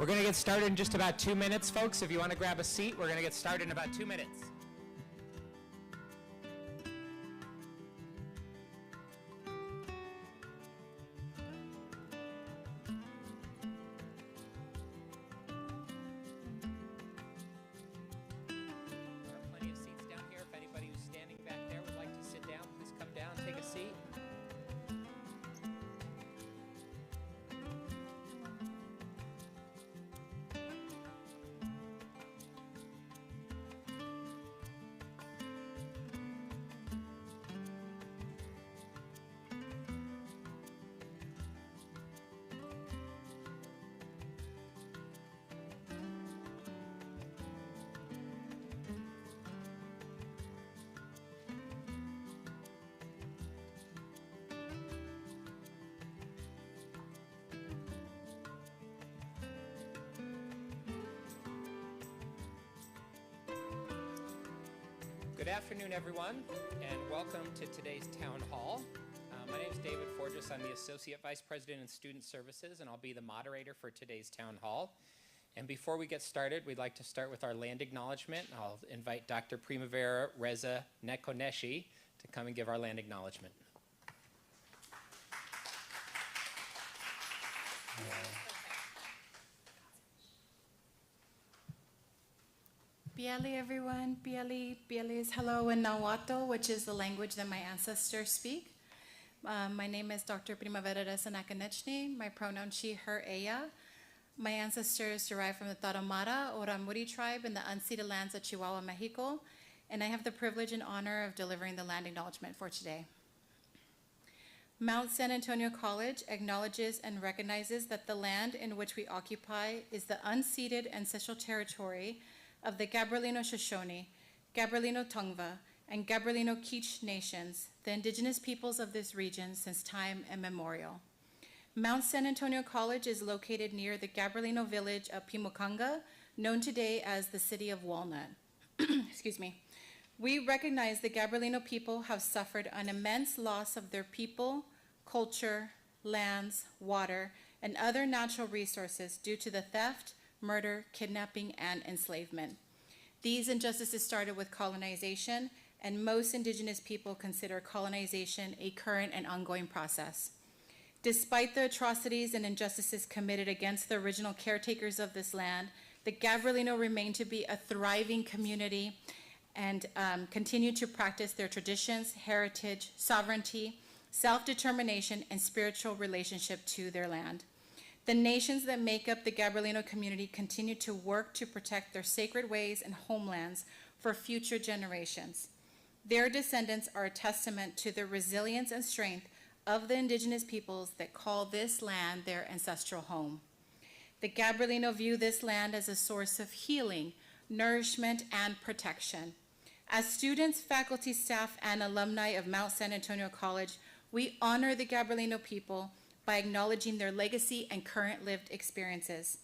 We're going to get started in just about 2 minutes, folks. If you want to grab a seat, we're going to get started in about 2 minutes. There are plenty of seats down here. If anybody who's standing back there would like to sit down, please come down, take a seat. Good afternoon, everyone, and welcome to today's town hall. My name is David Forges. I'm the Associate Vice President in Student Services, and I'll be the moderator for today's town hall. And before we get started, we'd like to start with our land acknowledgement. I'll invite Dr. Primavera Reza Nekoneshi to come and give our land acknowledgement. Biali, everyone. Biali is hello in Nahuatl, which is the language that my ancestors speak. My name is Dr. Primavera Reza Nekoneshi. My pronouns she, her, ella. My ancestors derived from the Tarahumara or Ramuri tribe in the unceded lands of Chihuahua, Mexico, and I have the privilege and honor of delivering the land acknowledgement for today. Mount San Antonio College acknowledges and recognizes that the land in which we occupy is the unceded ancestral territory of the Gabrielino Shoshone, Gabrielino Tongva, and Gabrielino Kizh nations, the indigenous peoples of this region since time immemorial. Mount San Antonio College is located near the Gabrielino village of Pimocanga, known today as the City of Walnut. Excuse me. We recognize the Gabrielino people have suffered an immense loss of their people, culture, lands, water, and other natural resources due to the theft, murder, kidnapping, and enslavement. These injustices started with colonization, and most indigenous people consider colonization a current and ongoing process. Despite the atrocities and injustices committed against the original caretakers of this land, the Gabrielino remain to be a thriving community and continue to practice their traditions, heritage, sovereignty, self-determination, and spiritual relationship to their land. The nations that make up the Gabrielino community continue to work to protect their sacred ways and homelands for future generations. Their descendants are a testament to the resilience and strength of the indigenous peoples that call this land their ancestral home. The Gabrielino view this land as a source of healing, nourishment, and protection. As students, faculty, staff, and alumni of Mount San Antonio College, we honor the Gabrielino people by acknowledging their legacy and current lived experiences.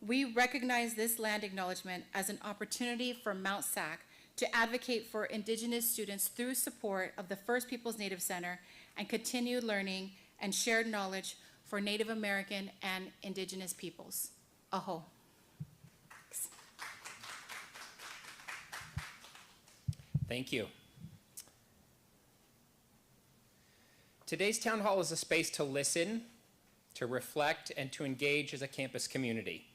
We recognize this land acknowledgement as an opportunity for Mount SAC to advocate for indigenous students through support of the First Peoples Native Center and continued learning and shared knowledge for Native American and indigenous peoples. Aho. Thank you. Today's town hall is a space to listen, to reflect, and to engage as a campus community.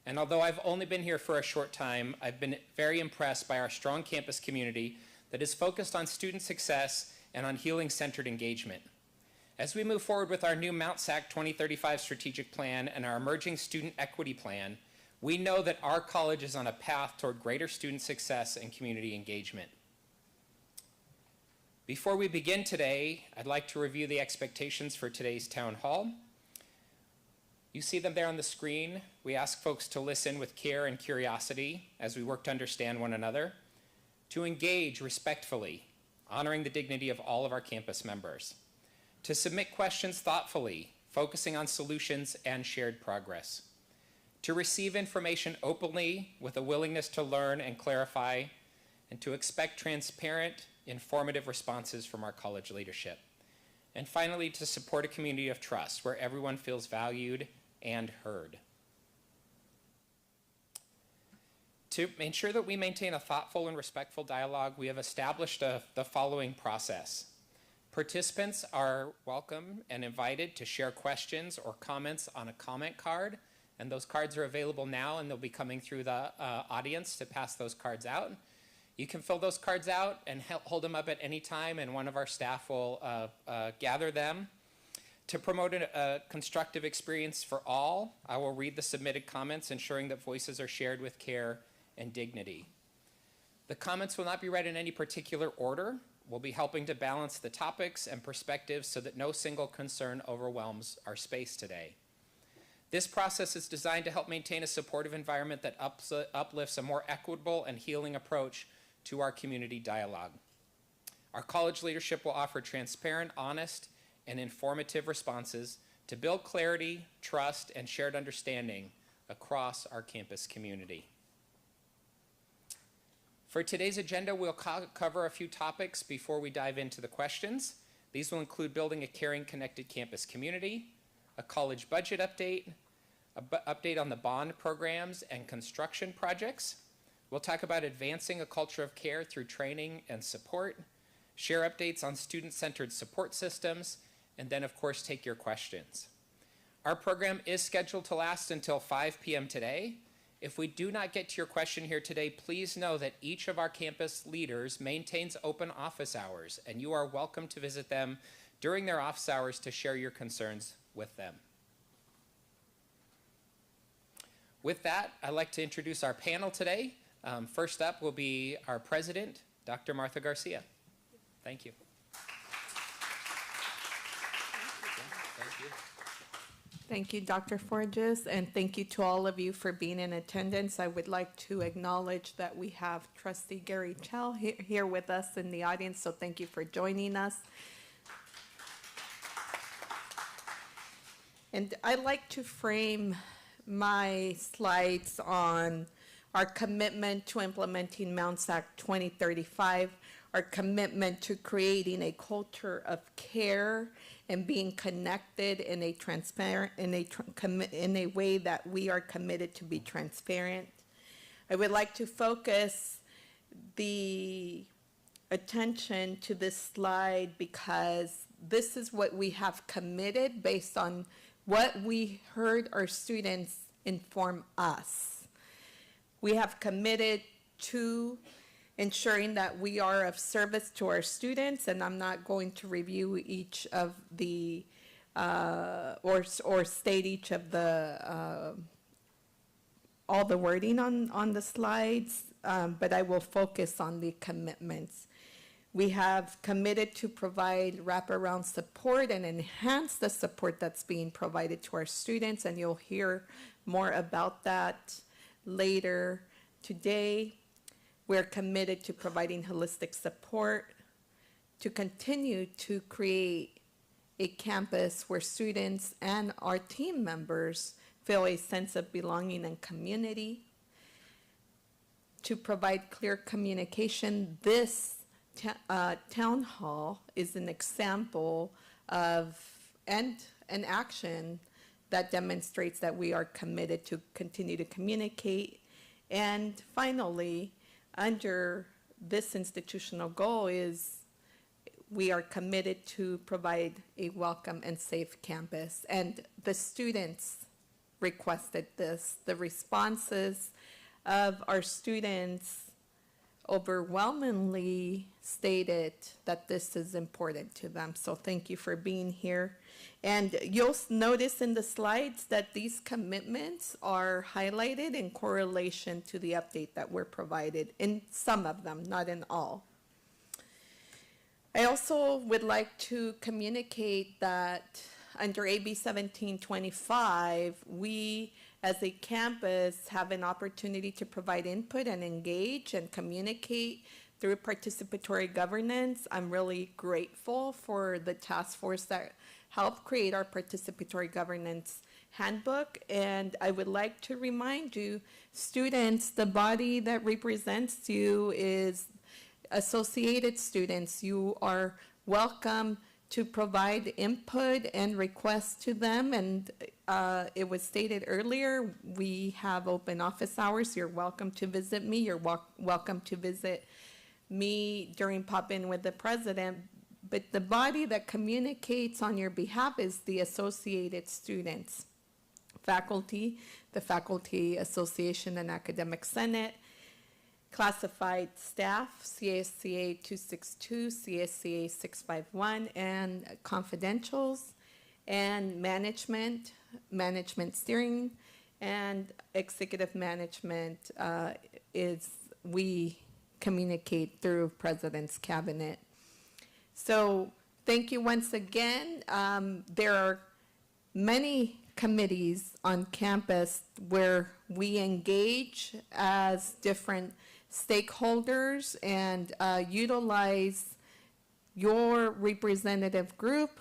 And although I've only been here for a short time, I've been very impressed by our strong campus community that is focused on student success and on healing-centered engagement. As we move forward with our new Mount SAC 2035 strategic plan and our emerging student equity plan, we know that our college is on a path toward greater student success and community engagement. Before we begin today, I'd like to review the expectations for today's town hall. You see them there on the screen. We ask folks to listen with care and curiosity as we work to understand one another, to engage respectfully, honoring the dignity of all of our campus members, to submit questions thoughtfully, focusing on solutions and shared progress, to receive information openly with a willingness to learn and clarify, and to expect transparent, informative responses from our college leadership. And finally, to support a community of trust where everyone feels valued and heard. To ensure that we maintain a thoughtful and respectful dialogue, we have established the following process. Participants are welcome and invited to share questions or comments on a comment card, and those cards are available now, and they'll be coming through the audience to pass those cards out. You can fill those cards out and hold them up at any time, and one of our staff will gather them. To promote a constructive experience for all, I will read the submitted comments, ensuring that voices are shared with care and dignity. The comments will not be read in any particular order. We'll be helping to balance the topics and perspectives so that no single concern overwhelms our space today. This process is designed to help maintain a supportive environment that uplifts a more equitable and healing approach to our community dialogue. Our college leadership will offer transparent, honest, and informative responses to build clarity, trust, and shared understanding across our campus community. For today's agenda, we'll cover a few topics before we dive into the questions. These will include building a caring, connected campus community, a college budget update, an update on the bond programs and construction projects. We'll talk about advancing a culture of care through training and support, share updates on student-centered support systems, and then, of course, take your questions. Our program is scheduled to last until 5 p.m. today. If we do not get to your question here today, please know that each of our campus leaders maintains open office hours, and you are welcome to visit them during their office hours to share your concerns with them. With that, I'd like to introduce our panel today. First up will be our president, Dr. Martha Garcia. Thank you. Thank you, Dr. Forges, and thank you to all of you for being in attendance. I would like to acknowledge that we have Trustee Gary Chell here with us in the audience, so thank you for joining us. And I'd like to frame my slides on our commitment to implementing Mount SAC 2035, our commitment to creating a culture of care and being connected in a transparent, in a way that we are committed to be transparent. I would like to focus the attention to this slide because this is what we have committed based on what we heard our students inform us. We have committed to ensuring that we are of service to our students, and I'm not going to review each of the, or state each of the, all the wording on the slides, but I will focus on the commitments. We have committed to provide wraparound support and enhance the support that's being provided to our students, and you'll hear more about that later today. We're committed to providing holistic support, to continue to create a campus where students and our team members feel a sense of belonging and community, to provide clear communication. This town hall is an example of an action that demonstrates that we are committed to continue to communicate. And finally, under this institutional goal is we are committed to provide a welcome and safe campus. And the students requested this. The responses of our students overwhelmingly stated that this is important to them. So thank you for being here. And you'll notice in the slides that these commitments are highlighted in correlation to the update that were provided in some of them, not in all. I also would like to communicate that under AB 1725, we as a campus have an opportunity to provide input and engage and communicate through participatory governance. I'm really grateful for the task force that helped create our participatory governance handbook. And I would like to remind you, students, the body that represents you is associated students. You are welcome to provide input and requests to them. And it was stated earlier, we have open office hours. You're welcome to visit me. You're welcome to visit me during pop-in with the president. But the body that communicates on your behalf is the associated students, faculty, the Faculty Association and Academic Senate, classified staff, CSCA 262, CSCA 651, and confidentials, and management, management steering, and executive management is we communicate through President's Cabinet. So thank you once again. There are many committees on campus where we engage as different stakeholders and utilize your representative group,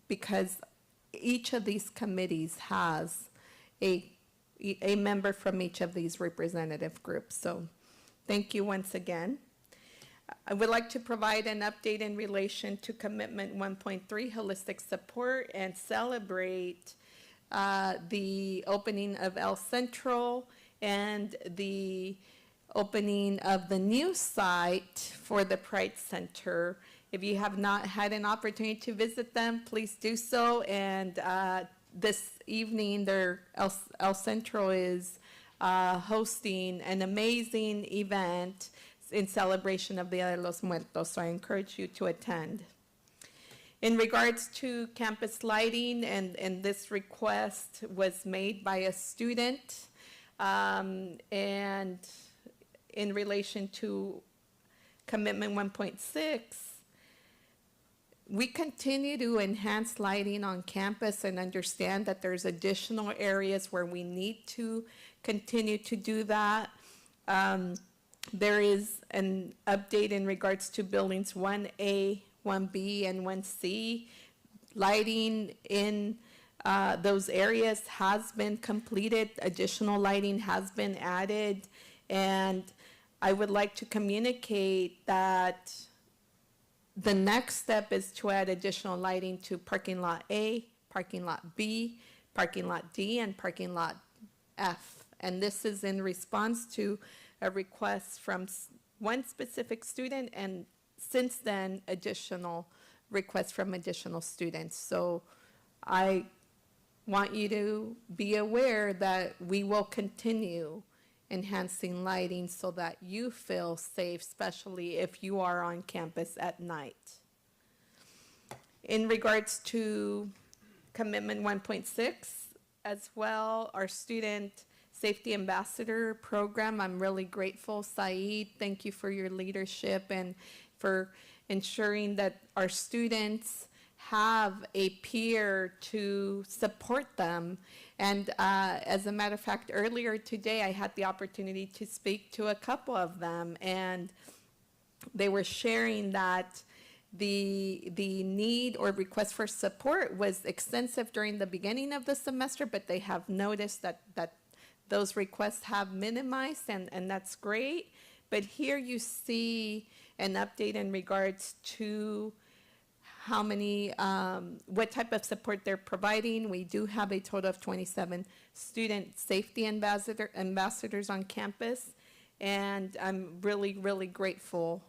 because each of these committees has a member from each of these representative groups. So thank you once again. I would like to provide an update in relation to Commitment 1.3, Holistic Support, and celebrate the opening of El Centro and the opening of the new site for the Pride Center. If you have not had an opportunity to visit them, please do so. And this evening, El Centro is hosting an amazing event in celebration of Dia de los Muertos, so I encourage you to attend. In regards to campus lighting, and this request was made by a student, and in relation to Commitment 1.6, we continue to enhance lighting on campus and understand that there's additional areas where we need to continue to do that. There is an update in regards to buildings 1A, 1B, and 1C. Lighting in those areas has been completed. Additional lighting has been added. And I would like to communicate that the next step is to add additional lighting to parking lot A, parking lot B, parking lot D, and parking lot F. And this is in response to a request from one specific student, and since then, additional requests from additional students. So I want you to be aware that we will continue enhancing lighting so that you feel safe, especially if you are on campus at night. In regards to Commitment 1.6 as well, our student Safety Ambassador program, I'm really grateful. Saeed, thank you for your leadership and for ensuring that our students have a peer to support them. And as a matter of fact, earlier today, I had the opportunity to speak to a couple of them, and they were sharing that the need or request for support was extensive during the beginning of the semester, but they have noticed that those requests have minimized, and that's great. But here you see an update in regards to how many, what type of support they're providing. We do have a total of 27 student safety ambassadors on campus, and I'm really, really grateful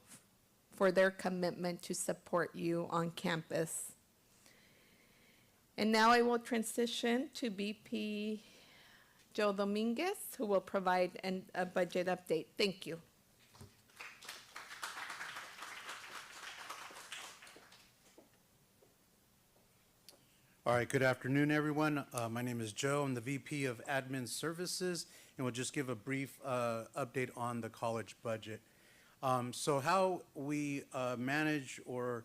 for their commitment to support you on campus. And now I will transition to BP Joe Dominguez, who will provide a budget update. Thank you. All right, good afternoon, everyone. My name is Joe. I'm the VP of Admin Services, and we'll just give a brief update on the college budget. So how we manage or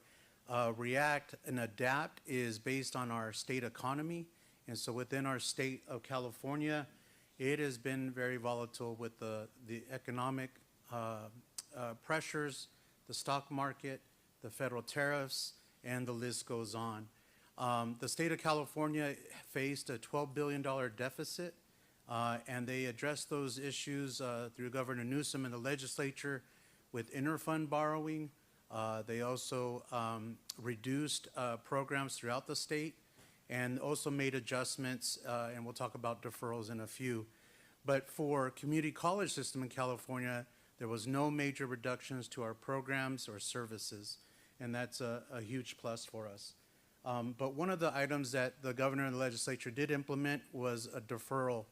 react and adapt is based on our state economy. And so within our state of California, it has been very volatile with the economic pressures, the stock market, the federal tariffs, and the list goes on. The state of California faced a $12 billion deficit, and they addressed those issues through Governor Newsom and the legislature with interfund borrowing, They also reduced programs throughout the state and also made adjustments, and we'll talk about deferrals in a few. But for community college system in California, there was no major reductions to our programs or services, and that's a huge plus for us. But one of the items that the governor and the legislature did implement was a deferral,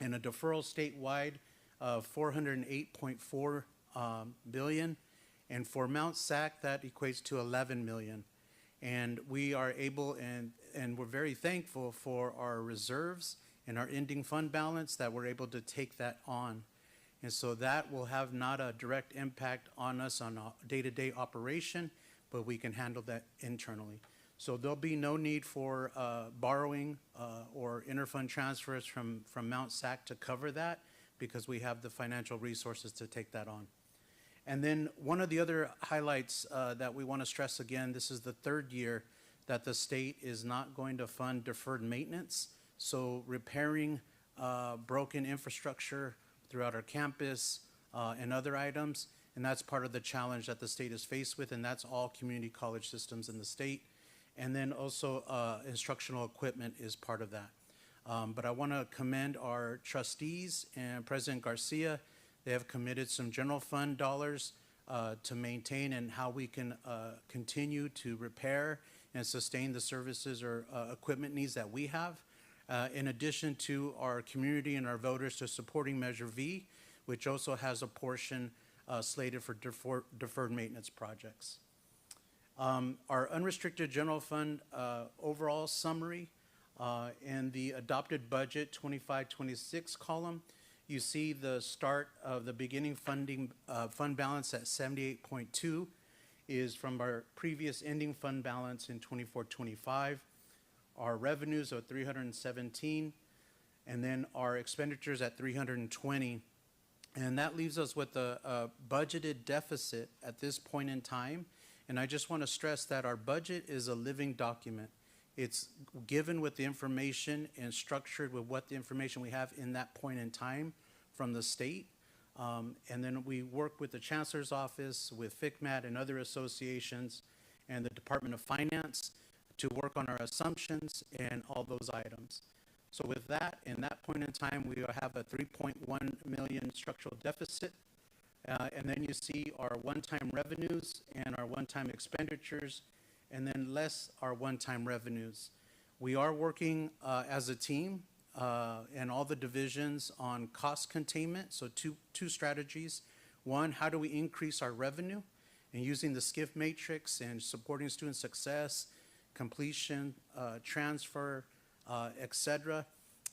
and a deferral statewide of $408.4 billion, and for Mount SAC that equates to 11 million. And we are able, and we're very thankful for our reserves and our ending fund balance that we're able to take that on. And so that will have not a direct impact on us on a day-to-day operation, but we can handle that internally. So there'll be no need for borrowing or interfund transfers from Mount SAC to cover that, because we have the financial resources to take that on. And then one of the other highlights that we want to stress again, this is the third year that the state is not going to fund deferred maintenance. So repairing broken infrastructure throughout our campus and other items, and that's part of the challenge that the state is faced with, and that's all community college systems in the state. And then also instructional equipment is part of that. But I want to commend our trustees and President Garcia. They have committed some general fund dollars to maintain and how we can continue to repair and sustain the services or equipment needs that we have. In addition to our community and our voters to supporting Measure V, which also has a portion slated for deferred maintenance projects. Our unrestricted general fund overall summary in the adopted budget 25-26 column, you see the start of the beginning funding fund balance at 78.2 is from our previous ending fund balance in 24-25. Our revenues are 317, and then our expenditures at 320. And that leaves us with a budgeted deficit at this point in time. And I just want to stress that our budget is a living document. It's given with the information and structured with what the information we have in that point in time from the state. And then we work with the Chancellor's Office, with FICMAT and other associations, and the Department of Finance to work on our assumptions and all those items. So with that, in that point in time, we have a 3.1 million structural deficit. And then you see our one-time revenues and our one-time expenditures, and then less our one-time revenues. We are working as a team and all the divisions on cost containment. So two strategies. One, how do we increase our revenue? And using the SCIF matrix and supporting student success, completion, transfer, et cetera.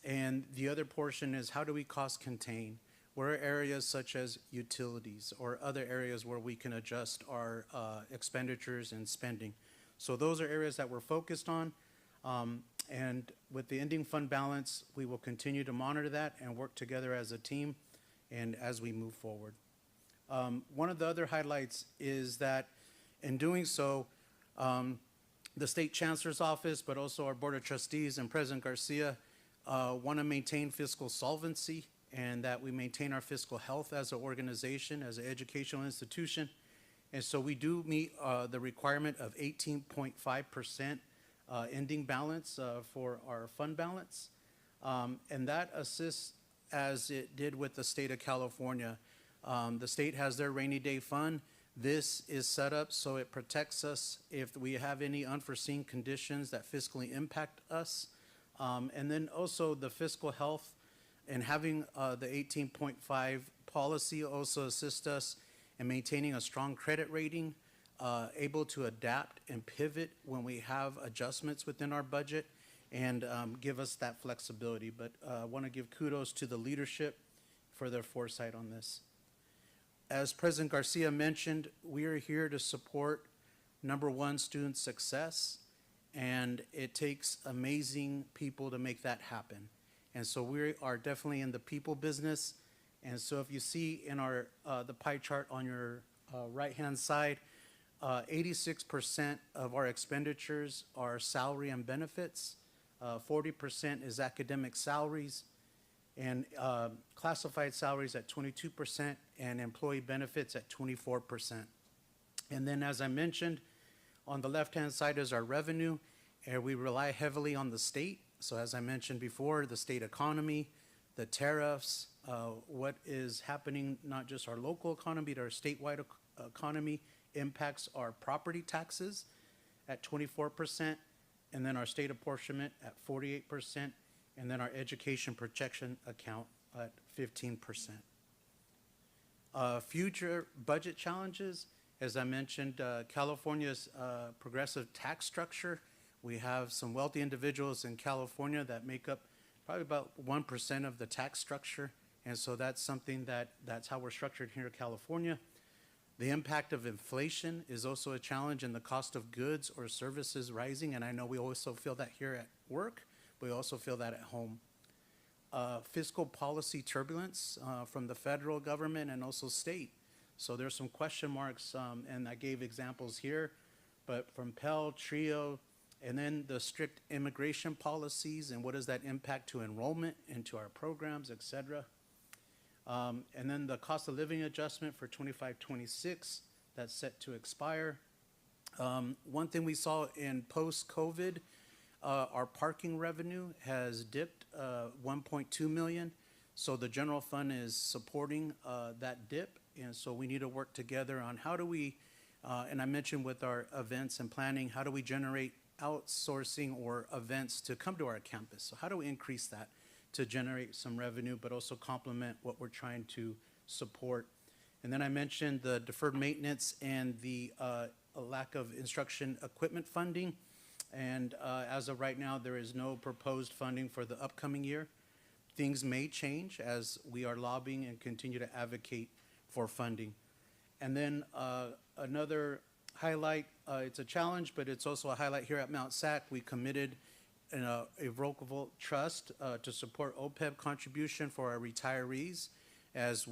And the other portion is how do we cost contain? Where are areas such as utilities or other areas where we can adjust our expenditures and spending? So those are areas that we're focused on. And with the ending fund balance, we will continue to monitor that and work together as a team and as we move forward. One of the other highlights is that in doing so, the State Chancellor's Office, but also our Board of Trustees and President Garcia want to maintain fiscal solvency and that we maintain our fiscal health as an organization, as an educational institution. And so we do meet the requirement of 18.5% ending balance for our fund balance. And that assists as it did with the state of California. The state has their rainy day fund. This is set up so it protects us if we have any unforeseen conditions that fiscally impact us. And then also the fiscal health and having the 18.5 policy also assist us in maintaining a strong credit rating, able to adapt and pivot when we have adjustments within our budget and give us that flexibility. But I want to give kudos to the leadership for their foresight on this. As President Garcia mentioned, we are here to support, number one, student success, and it takes amazing people to make that happen. And so we are definitely in the people business. And so if you see in our the pie chart on your right-hand side, 86% of our expenditures are salary and benefits, 40% is academic salaries, and classified salaries at 22%, and employee benefits at 24%. And then, as I mentioned, on the left-hand side is our revenue, and we rely heavily on the state. So as I mentioned before, the state economy, the tariffs, what is happening, not just our local economy, but our statewide economy impacts our property taxes at 24%, and then our state apportionment at 48%, and then our education protection account at 15%. Future budget challenges, as I mentioned, California's progressive tax structure. We have some wealthy individuals in California that make up probably about 1% of the tax structure. And so that's something that's how we're structured here in California. The impact of inflation is also a challenge in the cost of goods or services rising. And I know we also feel that here at work, but we also feel that at home. Fiscal policy turbulence from the federal government and also state. So there's some question marks, and I gave examples here, but from Pell, TRIO, and then the strict immigration policies and what does that impact to enrollment into our programs, et cetera. And then the cost of living adjustment for 25-26, that's set to expire. One thing we saw in post-COVID, our parking revenue has dipped 1.2 million. So the general fund is supporting that dip. And so we need to work together on how do we, and I mentioned with our events and planning, how do we generate outsourcing or events to come to our campus? So how do we increase that to generate some revenue, but also complement what we're trying to support? And then I mentioned the deferred maintenance and the lack of instruction equipment funding. And as of right now, there is no proposed funding for the upcoming year. Things may change as we are lobbying and continue to advocate for funding. And then another highlight, it's a challenge, but it's also a highlight here at Mount SAC. We committed an irrevocable trust to support OPEB contribution for our retirees as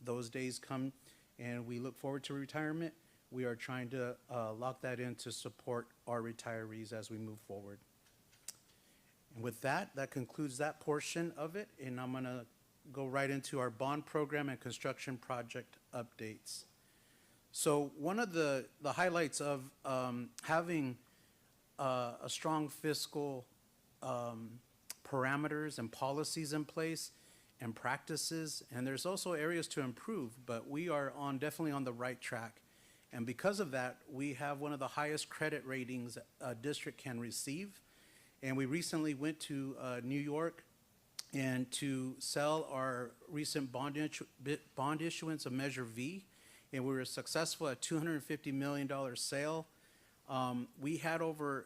those days come and we look forward to retirement. We are trying to lock that in to support our retirees as we move forward. And with that, that concludes that portion of it, and I'm gonna go right into our bond program and construction project updates. So one of the highlights of having a strong fiscal parameters and policies in place and practices, and there's also areas to improve, but we are definitely on the right track. And because of that, we have one of the highest credit ratings a district can receive. And we recently went to New York and to sell our recent bond issuance of Measure V, and we were successful at $250 million sale. We had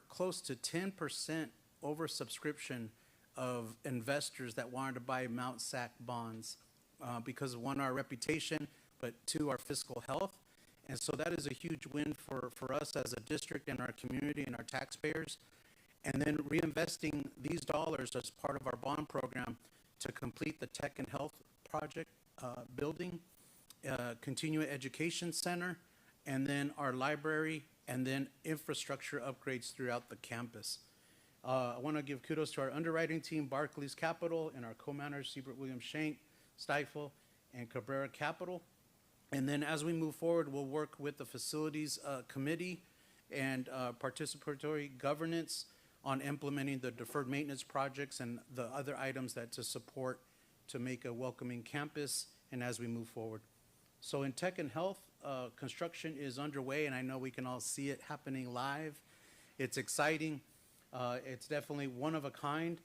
close to 10% oversubscription of investors that wanted to buy Mount SAC bonds because of, one, our reputation, but two, our fiscal health. And so that is a huge win for us as a district and our community and our taxpayers. And then reinvesting these dollars as part of our bond program to complete the tech and health project building, continuing education center, and then our library, and then infrastructure upgrades throughout the campus. I want to give kudos to our underwriting team, Barclays Capital, and our co-managers, Siebert Williams Shank, Stifel, and Cabrera Capital. And then as we move forward, we'll work with the facilities committee and participatory governance on implementing the deferred maintenance projects and the other items that to support to make a welcoming campus and as we move forward. So in tech and health, construction is underway, and I know we can all see it happening live. It's exciting. It's definitely one of a kind.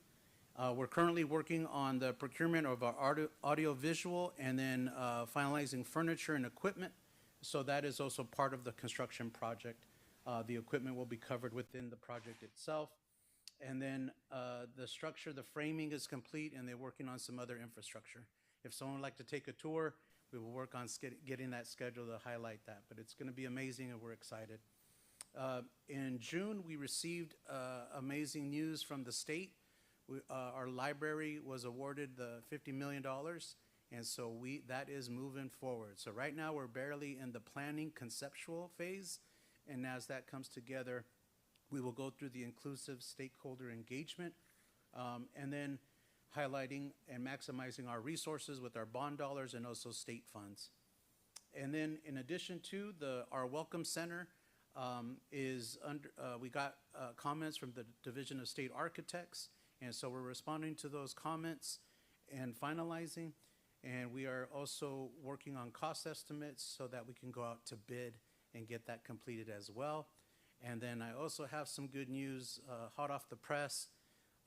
We're currently working on the procurement of our audio-visual and then finalizing furniture and equipment. So that is also part of the construction project. The equipment will be covered within the project itself. And then the structure, the framing is complete, and they're working on some other infrastructure. If someone would like to take a tour, we will work on getting that scheduled to highlight that. But it's going to be amazing, and we're excited. In June, we received amazing news from the state. Our library was awarded the $50 million, and so that is moving forward. So right now, we're barely in the planning conceptual phase, and as that comes together, we will go through the inclusive stakeholder engagement, and then highlighting and maximizing our resources with our bond dollars and also state funds. And then in addition to our Welcome Center we got comments from the Division of State Architects, and so we're responding to those comments and finalizing. And we are also working on cost estimates so that we can go out to bid and get that completed as well. And then I also have some good news, hot off the press.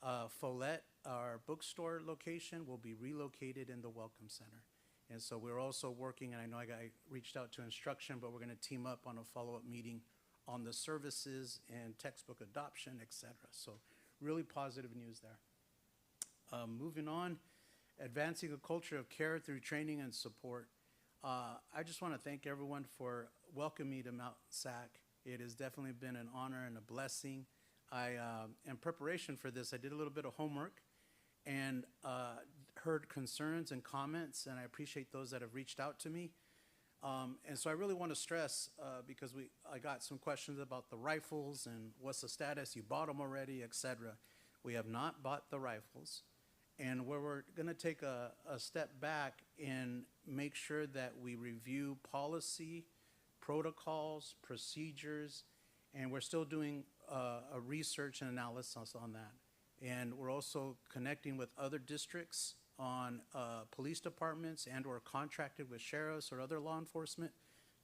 Follette, our bookstore location, will be relocated in the Welcome Center. And so we're also working, and I know I reached out to instruction, but we're going to team up on a follow-up meeting on the services and textbook adoption, et cetera. So really positive news there. Moving on, advancing a culture of care through training and support. I just want to thank everyone for welcoming me to Mount SAC. It has definitely been an honor and a blessing. In preparation for this, I did a little bit of homework and heard concerns and comments, and I appreciate those that have reached out to me. And so I really want to stress, because I got some questions about the rifles and what's the status, you bought them already, et cetera. We have not bought the rifles. And where we're going to take a step back and make sure that we review policy, protocols, procedures, and we're still doing a research and analysis on that. And we're also connecting with other districts on police departments and or contracted with sheriffs or other law enforcement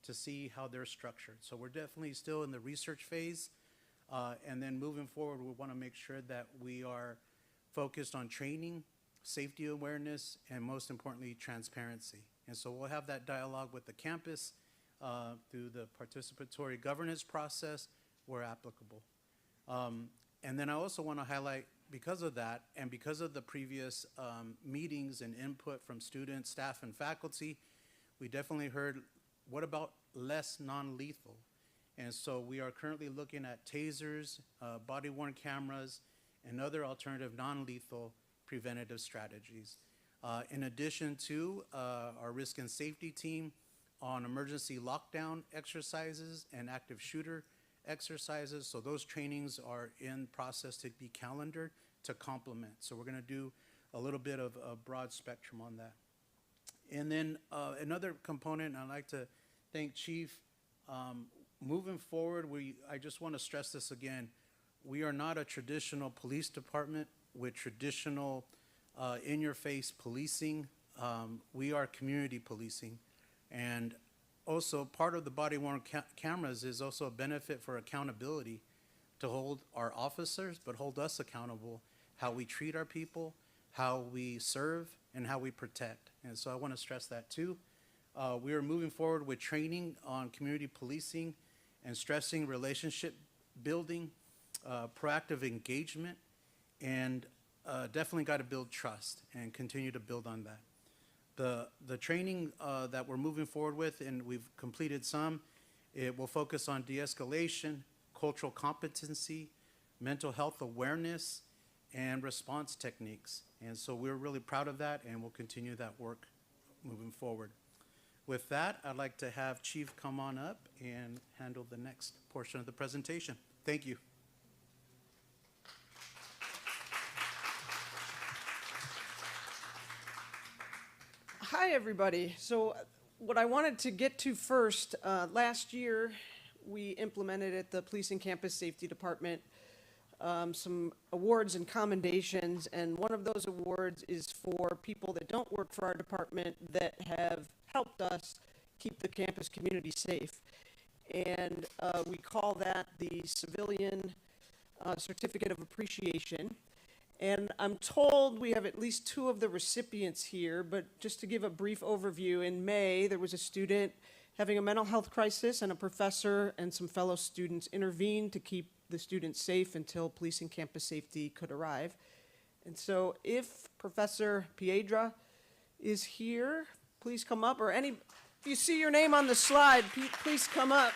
to see how they're structured. So we're definitely still in the research phase. And then moving forward, we want to make sure that we are focused on training, safety awareness, and most importantly, transparency. And so we'll have that dialogue with the campus through the participatory governance process where applicable. And then I also want to highlight, because of that, and because of the previous meetings and input from students, staff, and faculty, we definitely heard, what about less non-lethal? And so we are currently looking at tasers, body-worn cameras, and other alternative non-lethal preventative strategies. In addition to our risk and safety team on emergency lockdown exercises and active shooter exercises. So those trainings are in process to be calendared to complement. So we're going to do a little bit of a broad spectrum on that. And then another component, and I'd like to thank Chief. Moving forward, I just want to stress this again. We are not a traditional police department with traditional in-your-face policing. We are community policing. And also, part of the body-worn cameras is also a benefit for accountability, to hold our officers, but hold us accountable, how we treat our people, how we serve, and how we protect. And so I want to stress that too. We are moving forward with training on community policing and stressing relationship building, proactive engagement, and definitely got to build trust and continue to build on that. The training that we're moving forward with, and we've completed some, it will focus on de-escalation, cultural competency, mental health awareness, and response techniques. And so we're really proud of that, and we'll continue that work moving forward. With that, I'd like to have Chief come on up and handle the next portion of the presentation. Thank you. Hi, everybody. So what I wanted to get to first, last year we implemented at the Police and Campus Safety Department some awards and commendations, and one of those awards is for people that don't work for our department that have helped us keep the campus community safe. And we call that the Civilian Certificate of Appreciation. And I'm told we have at least 2 of the recipients here, but just to give a brief overview, in May, there was a student having a mental health crisis, and a professor and some fellow students intervened to keep the students safe until police and campus safety could arrive. And so if Professor Piedra is here, please come up, or if you see your name on the slide, please come up.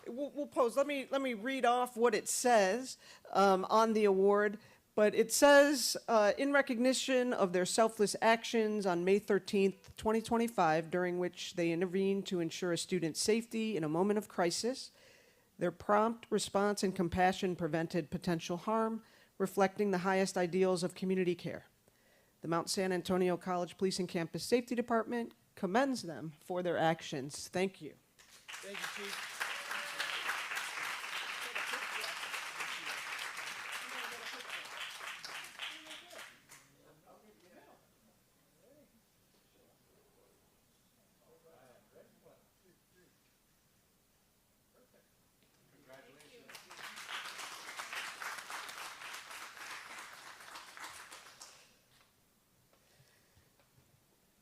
We'll pose. Let me read off what it says on the award. But it says, in recognition of their selfless actions on May 13th, 2025, during which they intervened to ensure a student's safety in a moment of crisis, their prompt response and compassion prevented potential harm, reflecting the highest ideals of community care. The Mount San Antonio College Police and Campus Safety Department commends them for their actions. Thank you. Thank you, Chief.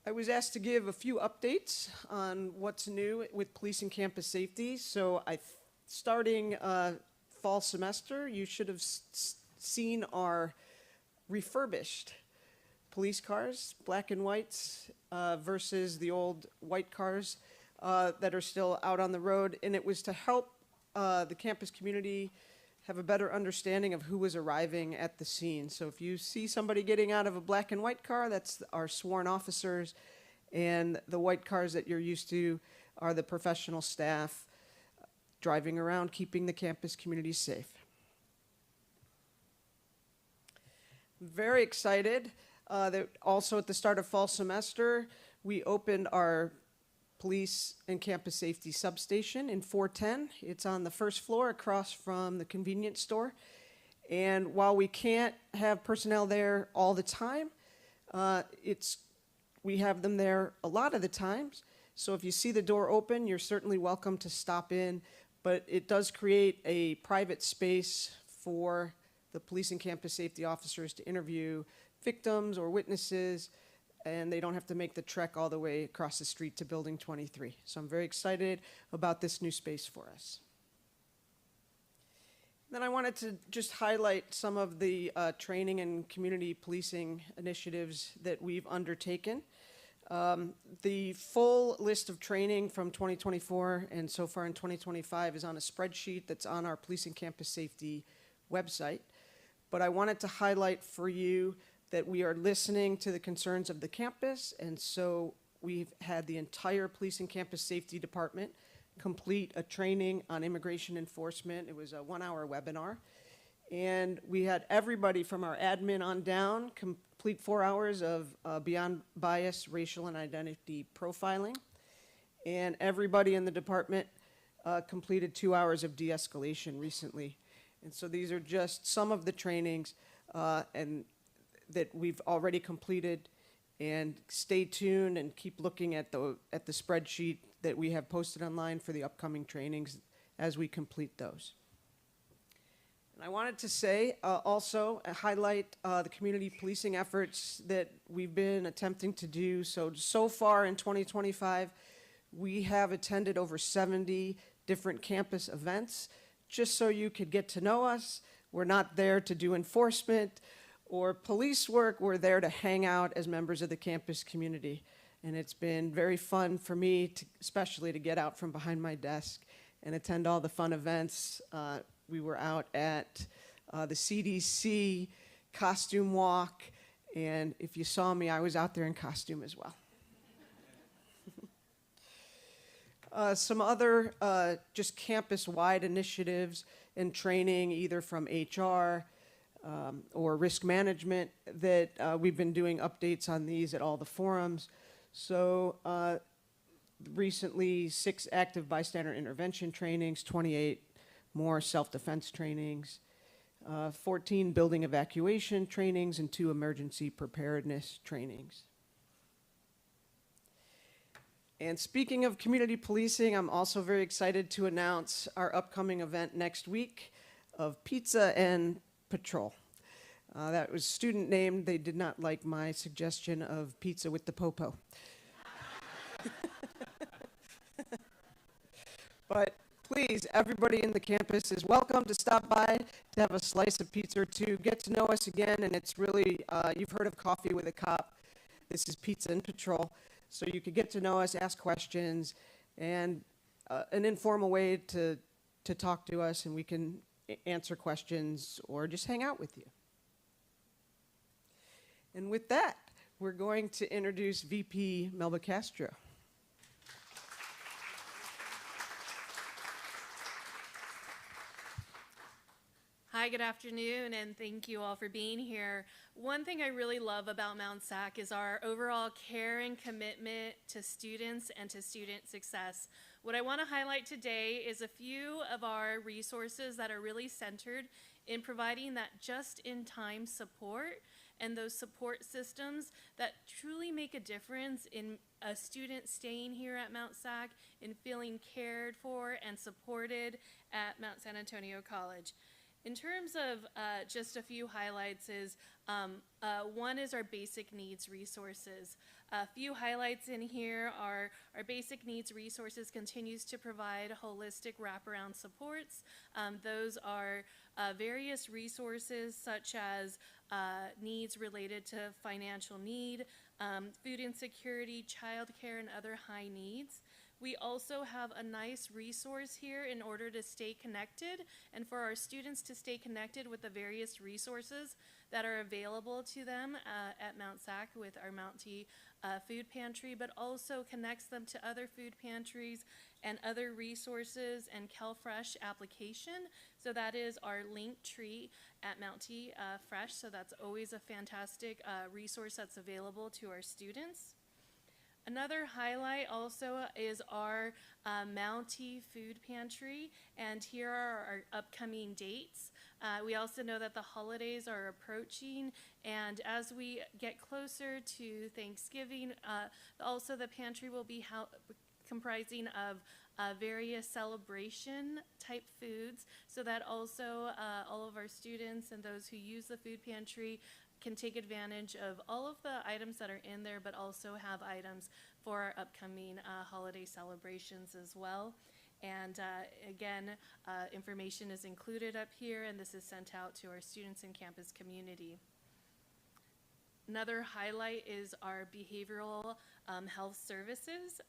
I was asked to give a few updates on what's new with police and campus safety. So starting fall semester, you should have seen our refurbished police cars, black and whites, versus the old white cars that are still out on the road. And it was to help the campus community have a better understanding of who was arriving at the scene. So if you see somebody getting out of a black and white car, that's our sworn officers, and the white cars that you're used to are the professional staff driving around, keeping the campus community safe. Very excited that also at the start of fall semester, we opened our police and campus safety substation in 410. It's on the first floor across from the convenience store. And while we can't have personnel there all the time, we have them there a lot of the times. So if you see the door open, you're certainly welcome to stop in. But it does create a private space for the police and campus safety officers to interview victims or witnesses, and they don't have to make the trek all the way across the street to Building 23. So I'm very excited about this new space for us. Then I wanted to just highlight some of the training and community policing initiatives that we've undertaken. The full list of training from 2024 and so far in 2025 is on a spreadsheet that's on our Police and Campus Safety website. But I wanted to highlight for you that we are listening to the concerns of the campus, and so we've had the entire Police and Campus Safety Department complete a training on immigration enforcement. It was a 1-hour webinar, and we had everybody from our admin on down complete 4 hours of beyond bias, racial, and identity profiling, and everybody in the department completed 2 hours of de-escalation recently. And so these are just some of the trainings and that we've already completed, and stay tuned and keep looking at the spreadsheet that we have posted online for the upcoming trainings as we complete those. And I wanted to say also highlight the community policing efforts that we've been attempting to do. So far in 2025, we have attended over 70 different campus events. Just so you could get to know us, we're not there to do enforcement or police work, we're there to hang out as members of the campus community. And it's been very fun for me, especially to get out from behind my desk and attend all the fun events. We were out at the CDC costume walk, and if you saw me, I was out there in costume as well. Some other just campus-wide initiatives and training, either from HR, or risk management, that we've been doing updates on these at all the forums. So recently, 6 active bystander intervention trainings, 28 more self-defense trainings, 14 building evacuation trainings, and 2 emergency preparedness trainings. And speaking of community policing, I'm also very excited to announce our upcoming event next week of Pizza and Patrol. That was student named. They did not like my suggestion of pizza with the popo. But please, everybody in the campus is welcome to stop by to have a slice of pizza or two, get to know us again, and it's really, you've heard of Coffee with a Cop. This is Pizza and Patrol. So you could get to know us, ask questions, and an informal way to talk to us, and we can answer questions or just hang out with you. And with that, we're going to introduce VP Melba Castro. Hi, good afternoon, and thank you all for being here. One thing I really love about Mount SAC is our overall care and commitment to students and to student success. What I want to highlight today is a few of our resources that are really centered in providing that just-in-time support and those support systems that truly make a difference in a student staying here at Mount SAC and feeling cared for and supported at Mount San Antonio College. In terms of just a few highlights is, one is our basic needs resources. A few highlights in here are our basic needs resources continues to provide holistic wraparound supports. Those are various resources such as needs related to financial need, food insecurity, childcare, and other high needs. We also have a nice resource here in order to stay connected and for our students to stay connected with the various resources that are available to them at Mount SAC with our Mount T food pantry, but also connects them to other food pantries and other resources and CalFresh application. So that is our link tree at Mount T Fresh. So that's always a fantastic resource that's available to our students. Another highlight also is our Mountie Food Pantry, and here are our upcoming dates. We also know that the holidays are approaching, and as we get closer to Thanksgiving, also the pantry will be comprising of various celebration type foods, so that also all of our students and those who use the food pantry can take advantage of all of the items that are in there, but also have items for our upcoming holiday celebrations as well. And again, information is included up here, and this is sent out to our students and campus community. Another highlight is our behavioral health services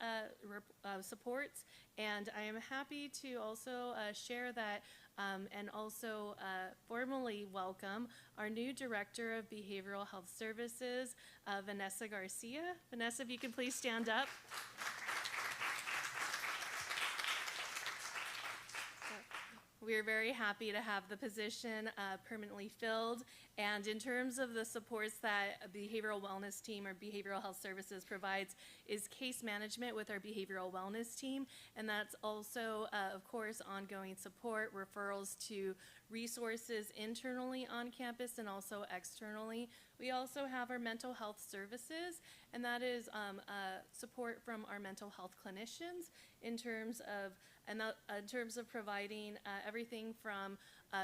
supports, and I am happy to also share that and also formally welcome our new Director of Behavioral Health Services, Vanessa Garcia. Vanessa, if you could please stand up. We are very happy to have the position permanently filled. And in terms of the supports that a behavioral wellness team or behavioral health services provides is case management with our behavioral wellness team. And that's also, of course, ongoing support, referrals to resources internally on campus and also externally. We also have our mental health services, and that is support from our mental health clinicians in terms of providing everything from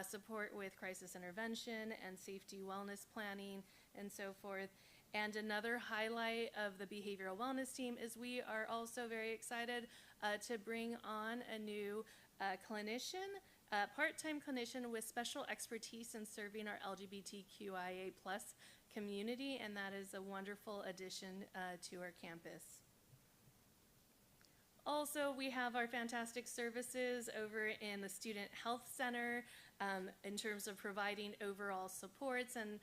support with crisis intervention and safety wellness planning and so forth. And another highlight of the behavioral wellness team is we are also very excited to bring on a new clinician, part-time clinician with special expertise in serving our LGBTQIA+ community, and that is a wonderful addition to our campus. Also, we have our fantastic services over in the Student Health Center in terms of providing overall supports and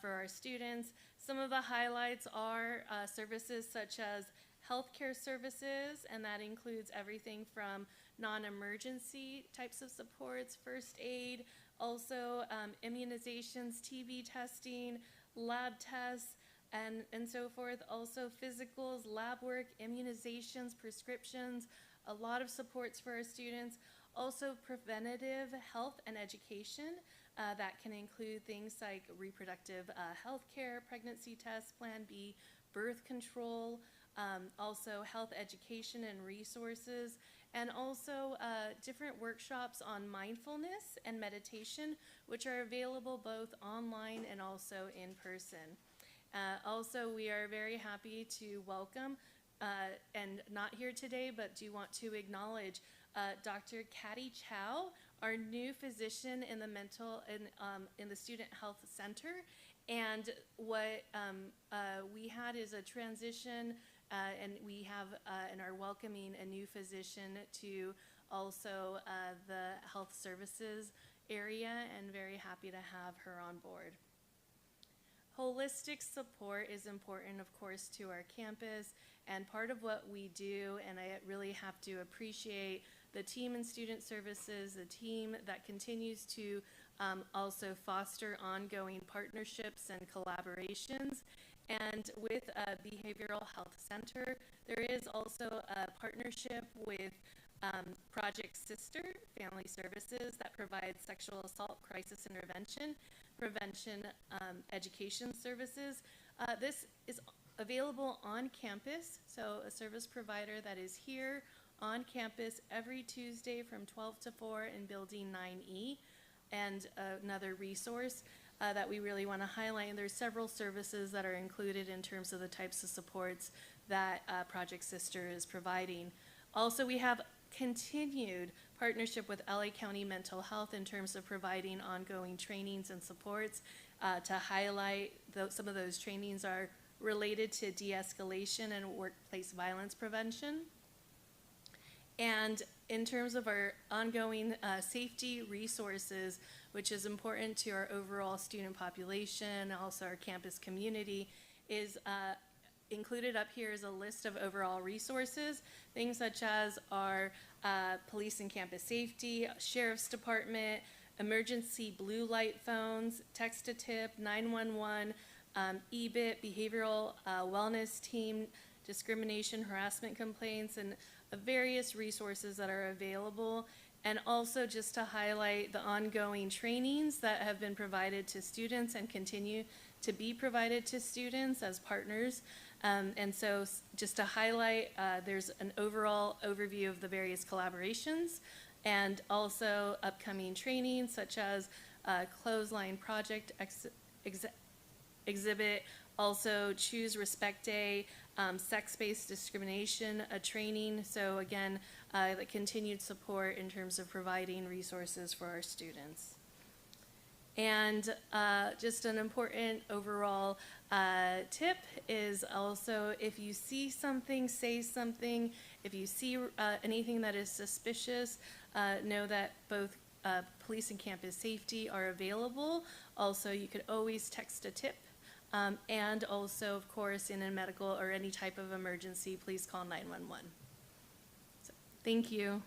for our students. Some of the highlights are services such as healthcare services, and that includes everything from non-emergency types of supports, first aid, also immunizations, TB testing, lab tests, and so forth. Also physicals, lab work, immunizations, prescriptions, a lot of supports for our students. Also preventative health and education that can include things like reproductive health care, pregnancy tests, Plan B, birth control, also health education and resources, and also different workshops on mindfulness and meditation, which are available both online and also in person. Also, we are very happy to welcome, and not here today, but do want to acknowledge Dr. Katty Chow, our new physician in the the Student Health Center. And what we had is a transition, and we have and are welcoming a new physician to also the health services area, and very happy to have her on board. Holistic support is important, of course, to our campus, and part of what we do, and I really have to appreciate the team in student services, the team that continues to also foster ongoing partnerships and collaborations. And with Behavioral Health Center, there is also a partnership with Project Sister Family Services that provides sexual assault crisis intervention, prevention, education services. This is available on campus, so a service provider that is here on campus every Tuesday from 12 to 4 in Building 9E. And another resource that we really want to highlight, and there's several services that are included in terms of the types of supports that Project Sister is providing. Also, we have continued partnership with LA County Mental Health in terms of providing ongoing trainings and supports to highlight some of those trainings are related to de-escalation and workplace violence prevention. And in terms of our ongoing safety resources, which is important to our overall student population, also our campus community, is included up here is a list of overall resources, things such as our police and campus safety, sheriff's department, emergency blue light phones, text to tip, 911, EBIT, behavioral wellness team, discrimination, harassment complaints, and various resources that are available. And also just to highlight the ongoing trainings that have been provided to students and continue to be provided to students as partners. And so just to highlight, there's an overall overview of the various collaborations and also upcoming trainings such as Clothesline Project Exhibit, also Choose Respect Day, sex-based discrimination, a training. So again, the continued support in terms of providing resources for our students. And just an important overall tip is also, if you see something, say something. If you see anything that is suspicious, know that both police and campus safety are available. Also, you could always text a tip. And also, of course, in a medical or any type of emergency, please call 911. So, thank you.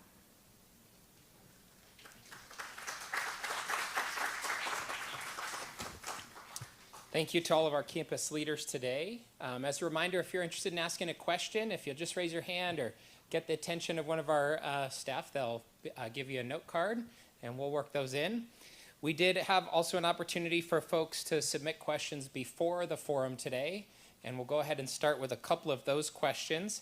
Thank you to all of our campus leaders today. As a reminder, if you're interested in asking a question, if you'll just raise your hand or get the attention of one of our staff, they'll give you a note card and we'll work those in. We did have also an opportunity for folks to submit questions before the forum today, and we'll go ahead and start with a couple of those questions.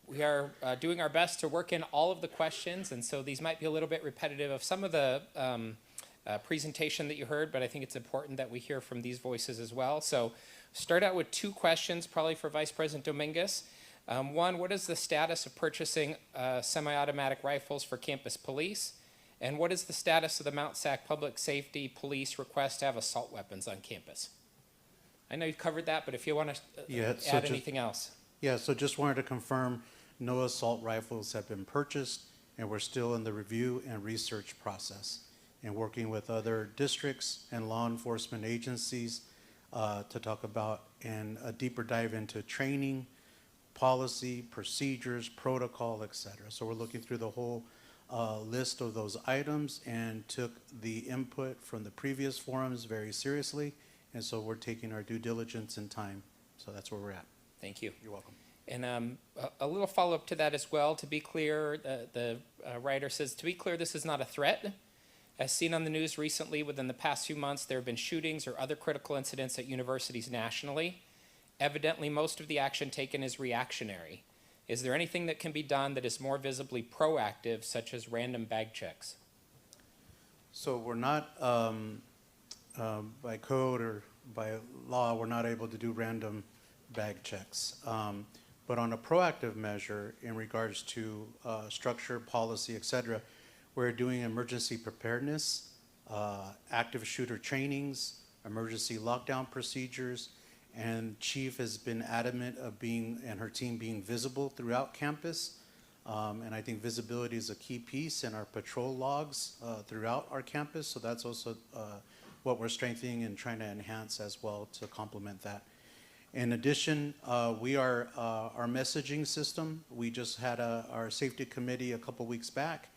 We are doing our best to work in all of the questions, and so these might be a little bit repetitive of some of the presentation that you heard, but I think it's important that we hear from these voices as well. So start out with two questions, probably for Vice President Dominguez. One, what is the status of purchasing semi-automatic rifles for campus police? And what is the status of the Mount SAC Public Safety Police request to have assault weapons on campus? I know you've covered that, but if you want to add anything else. Yeah, so just wanted to confirm no assault rifles have been purchased, and we're still in the review and research process and working with other districts and law enforcement agencies to talk about and a deeper dive into training, policy, procedures, protocol, et cetera. So we're looking through the whole list of those items and took the input from the previous forums very seriously. And so we're taking our due diligence and time. So that's where we're at. Thank you. You're welcome. And a little follow-up to that as well. To be clear, the writer says, to be clear, this is not a threat. As seen on the news recently, within the past few months, there have been shootings or other critical incidents at universities nationally. Evidently, most of the action taken is reactionary. Is there anything that can be done that is more visibly proactive, such as random bag checks? So we're not, by code or by law, we're not able to do random bag checks. But on a proactive measure in regards to structure, policy, et cetera, we're doing emergency preparedness, active shooter trainings, emergency lockdown procedures, and Chief has been adamant of being, and her team being visible throughout campus. And I think visibility is a key piece in our patrol logs throughout our campus. So that's also what we're strengthening and trying to enhance as well to complement that. In addition, we are our messaging system. We just had our safety committee a couple weeks back,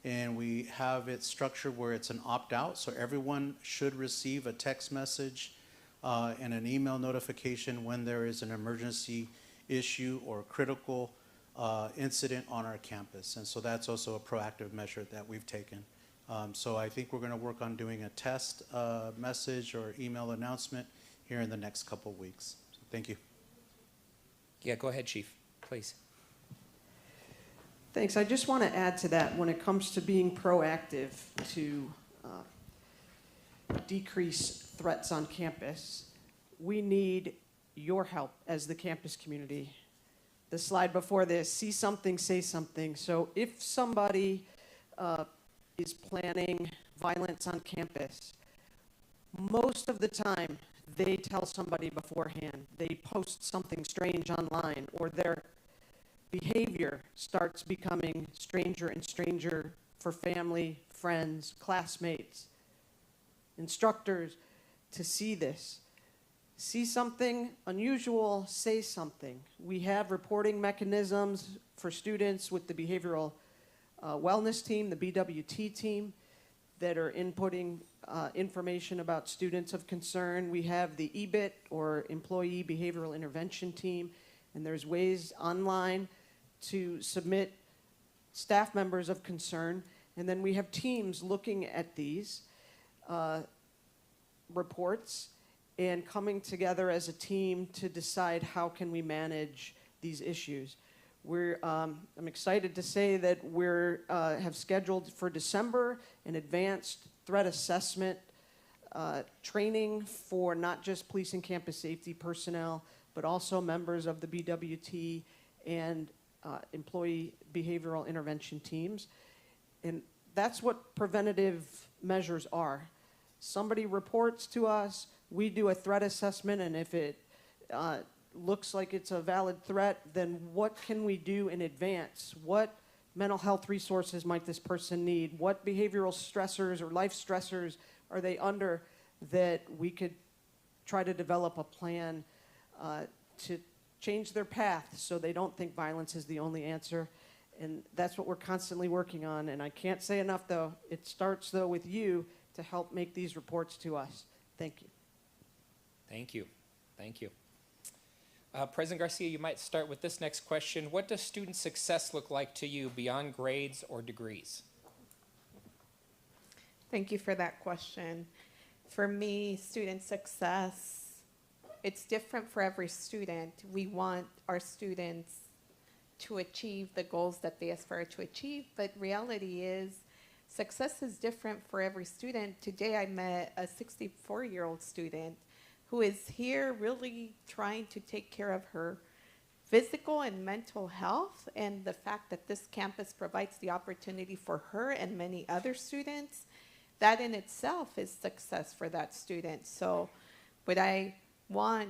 and we have it structured where it's an opt-out, so everyone should receive a text message and an email notification when there is an emergency issue or critical incident on our campus. And so that's also a proactive measure that we've taken. So I think we're going to work on doing a test message or email announcement here in the next couple weeks. So thank you. Yeah, go ahead, Chief, please. Thanks. I just want to add to that when it comes to being proactive to decrease threats on campus, we need your help as the campus community. The slide before this, see something, say something. So if somebody is planning violence on campus, most of the time they tell somebody beforehand. They post something strange online, or their behavior starts becoming stranger and stranger for family, friends, classmates, instructors to see this. See something unusual, say something. We have reporting mechanisms for students with the behavioral wellness team, the BWT team, that are inputting information about students of concern. We have the EBIT, or Employee Behavioral Intervention Team, and there's ways online to submit staff members of concern. And then we have teams looking at these reports and coming together as a team to decide how can we manage these issues. I'm excited to say that we have scheduled for December an advanced threat assessment training for not just police and campus safety personnel, but also members of the BWT and employee behavioral intervention teams. And that's what preventative measures are. Somebody reports to us, we do a threat assessment, and if it looks like it's a valid threat, then what can we do in advance? What mental health resources might this person need? What behavioral stressors or life stressors are they under that we could try to develop a plan to change their path so they don't think violence is the only answer? And that's what we're constantly working on. And I can't say enough, though. It starts, though, with you to help make these reports to us. Thank you. Thank you. Thank you. President Garcia, you might start with this next question. What does student success look like to you beyond grades or degrees? Thank you for that question. For me, student success, it's different for every student. We want our students to achieve the goals that they aspire to achieve, but reality is success is different for every student. Today I met a 64-year-old student who is here really trying to take care of her physical and mental health, and the fact that this campus provides the opportunity for her and many other students, that in itself is success for that student. So what I want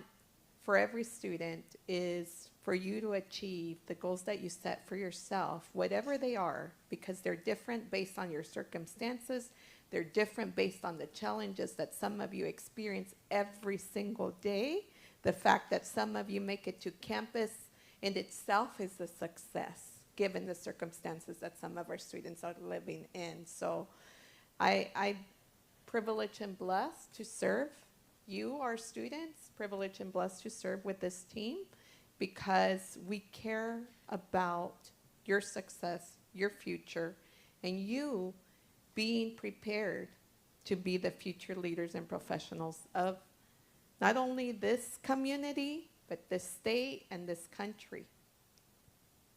for every student is for you to achieve the goals that you set for yourself, whatever they are, because they're different based on your circumstances. They're different based on the challenges that some of you experience every single day. The fact that some of you make it to campus in itself is a success, given the circumstances that some of our students are living in. So I'm privileged and blessed to serve you, our students, privileged and blessed to serve with this team, because we care about your success, your future, and you being prepared to be the future leaders and professionals of not only this community, but this state and this country.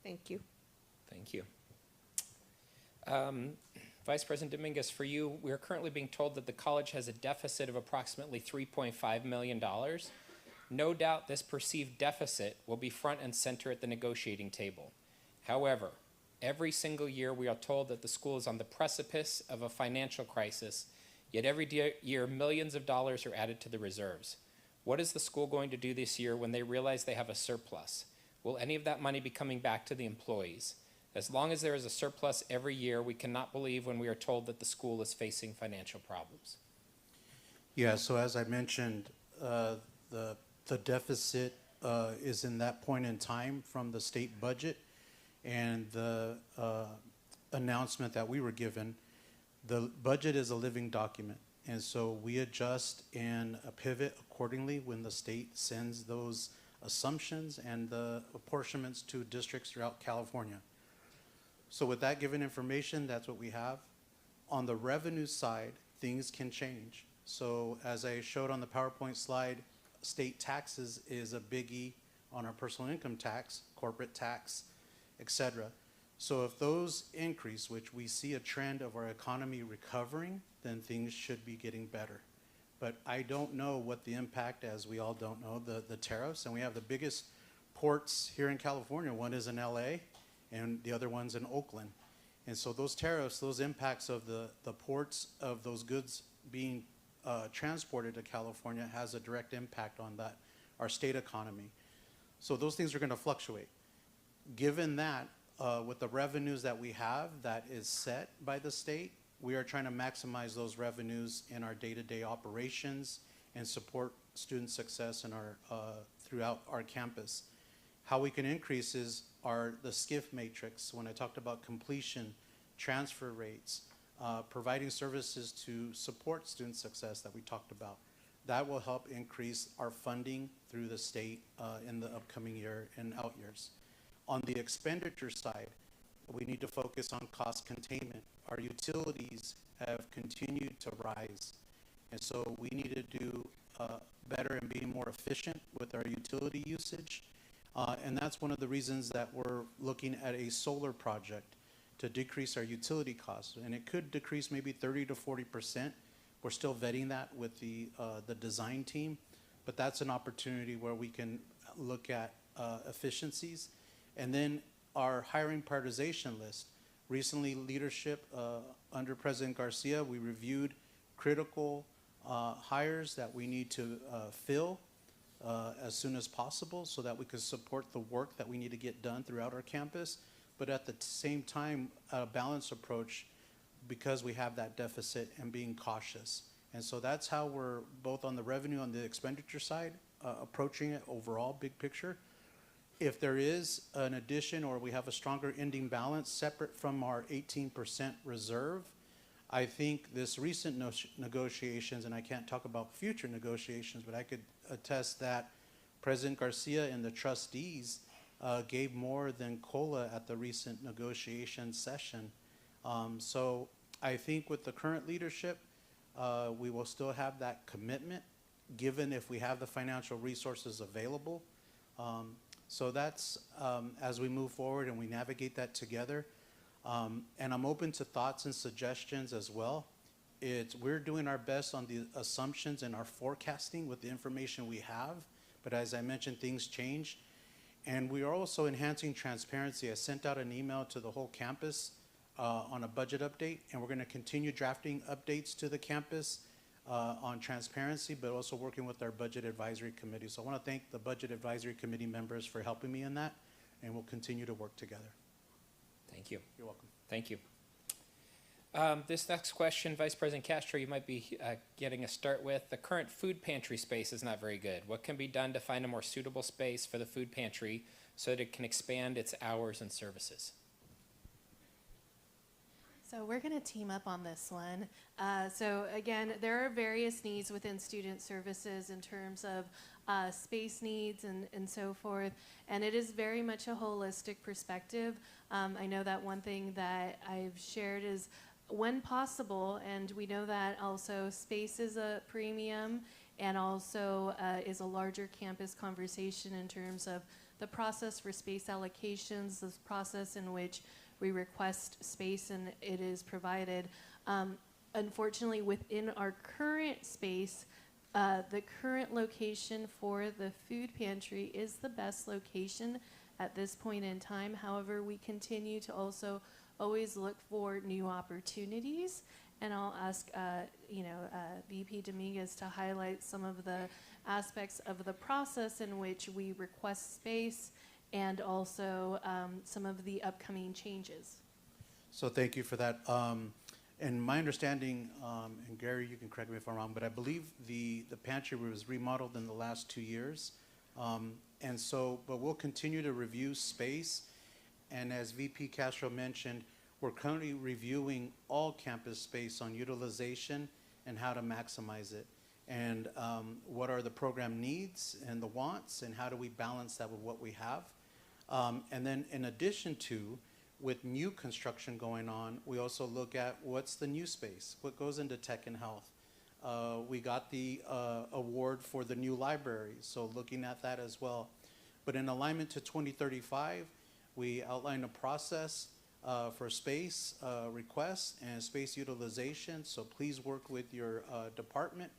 Thank you. Thank you. Vice President Dominguez, for you, we are currently being told that the college has a deficit of approximately $3.5 million. No doubt this perceived deficit will be front and center at the negotiating table. However, every single year we are told that the school is on the precipice of a financial crisis, yet every year millions of dollars are added to the reserves. What is the school going to do this year when they realize they have a surplus? Will any of that money be coming back to the employees? As long as there is a surplus every year, we cannot believe when we are told that the school is facing financial problems. Yeah, so as I mentioned, the deficit is in that point in time from the state budget, and the announcement that we were given, the budget is a living document. And so we adjust and pivot accordingly when the state sends those assumptions and the apportionments to districts throughout California. So with that given information, that's what we have. On the revenue side, things can change. So as I showed on the PowerPoint slide, state taxes is a biggie on our personal income tax, corporate tax, et cetera. So if those increase, which we see a trend of our economy recovering, then things should be getting better. But I don't know what the impact, as we all don't know, the tariffs. And we have the biggest ports here in California. One is in LA and the other one's in Oakland. And so those tariffs, those impacts of the ports of those goods being transported to California has a direct impact on that, our state economy. So those things are going to fluctuate. Given that, with the revenues that we have that is set by the state, we are trying to maximize those revenues in our day-to-day operations and support student success in our throughout our campus. How we can increase is the SCIF matrix. When I talked about completion, transfer rates, providing services to support student success that we talked about. That will help increase our funding through the state in the upcoming year and out years. On the expenditure side, we need to focus on cost containment. Our utilities have continued to rise, and so we need to do better and be more efficient with our utility usage. And that's one of the reasons that we're looking at a solar project to decrease our utility costs. And it could decrease maybe 30 to 40%. We're still vetting that with the design team, but that's an opportunity where we can look at efficiencies. And then our hiring prioritization list. Recently, leadership under President Garcia, we reviewed critical hires that we need to fill as soon as possible so that we can support the work that we need to get done throughout our campus. But at the same time, a balanced approach because we have that deficit and being cautious. And so that's how we're both on the revenue, on the expenditure side, approaching it overall, big picture. If there is an addition or we have a stronger ending balance separate from our 18% reserve, I think this recent negotiations, and I can't talk about future negotiations, but I could attest that President Garcia and the trustees gave more than COLA at the recent negotiation session. So I think with the current leadership, we will still have that commitment, given if we have the financial resources available. So that's as we move forward and we navigate that together. And I'm open to thoughts and suggestions as well. We're doing our best on the assumptions and our forecasting with the information we have. But as I mentioned, things change. And we are also enhancing transparency. I sent out an email to the whole campus on a budget update, and we're going to continue drafting updates to the campus on transparency, but also working with our budget advisory committee. So I want to thank the budget advisory committee members for helping me in that, and we'll continue to work together. Thank you. You're welcome. Thank you. This next question, Vice President Castro, you might be getting a start with. The current food pantry space is not very good. What can be done to find a more suitable space for the food pantry so that it can expand its hours and services? So we're going to team up on this one. So again, there are various needs within student services in terms of space needs and so forth. And it is very much a holistic perspective. I know that one thing that I've shared is when possible, and we know that also space is a premium and also is a larger campus conversation in terms of the process for space allocations, this process in which we request space and it is provided. Unfortunately, within our current space, the current location for the food pantry is the best location at this point in time. However, we continue to also always look for new opportunities. And I'll ask, VP Dominguez to highlight some of the aspects of the process in which we request space and also some of the upcoming changes. So thank you for that. And my understanding, and Gary, you can correct me if I'm wrong, but I believe the pantry was remodeled in the last 2 years. And so, but we'll continue to review space. And as VP Castro mentioned, we're currently reviewing all campus space on utilization and how to maximize it. And what are the program needs and the wants, and how do we balance that with what we have? And then in addition to, with new construction going on, we also look at what's the new space, what goes into tech and health. We got the award for the new library, so looking at that as well. But in alignment to 2035, we outlined a process for space requests and space utilization. So please work with your department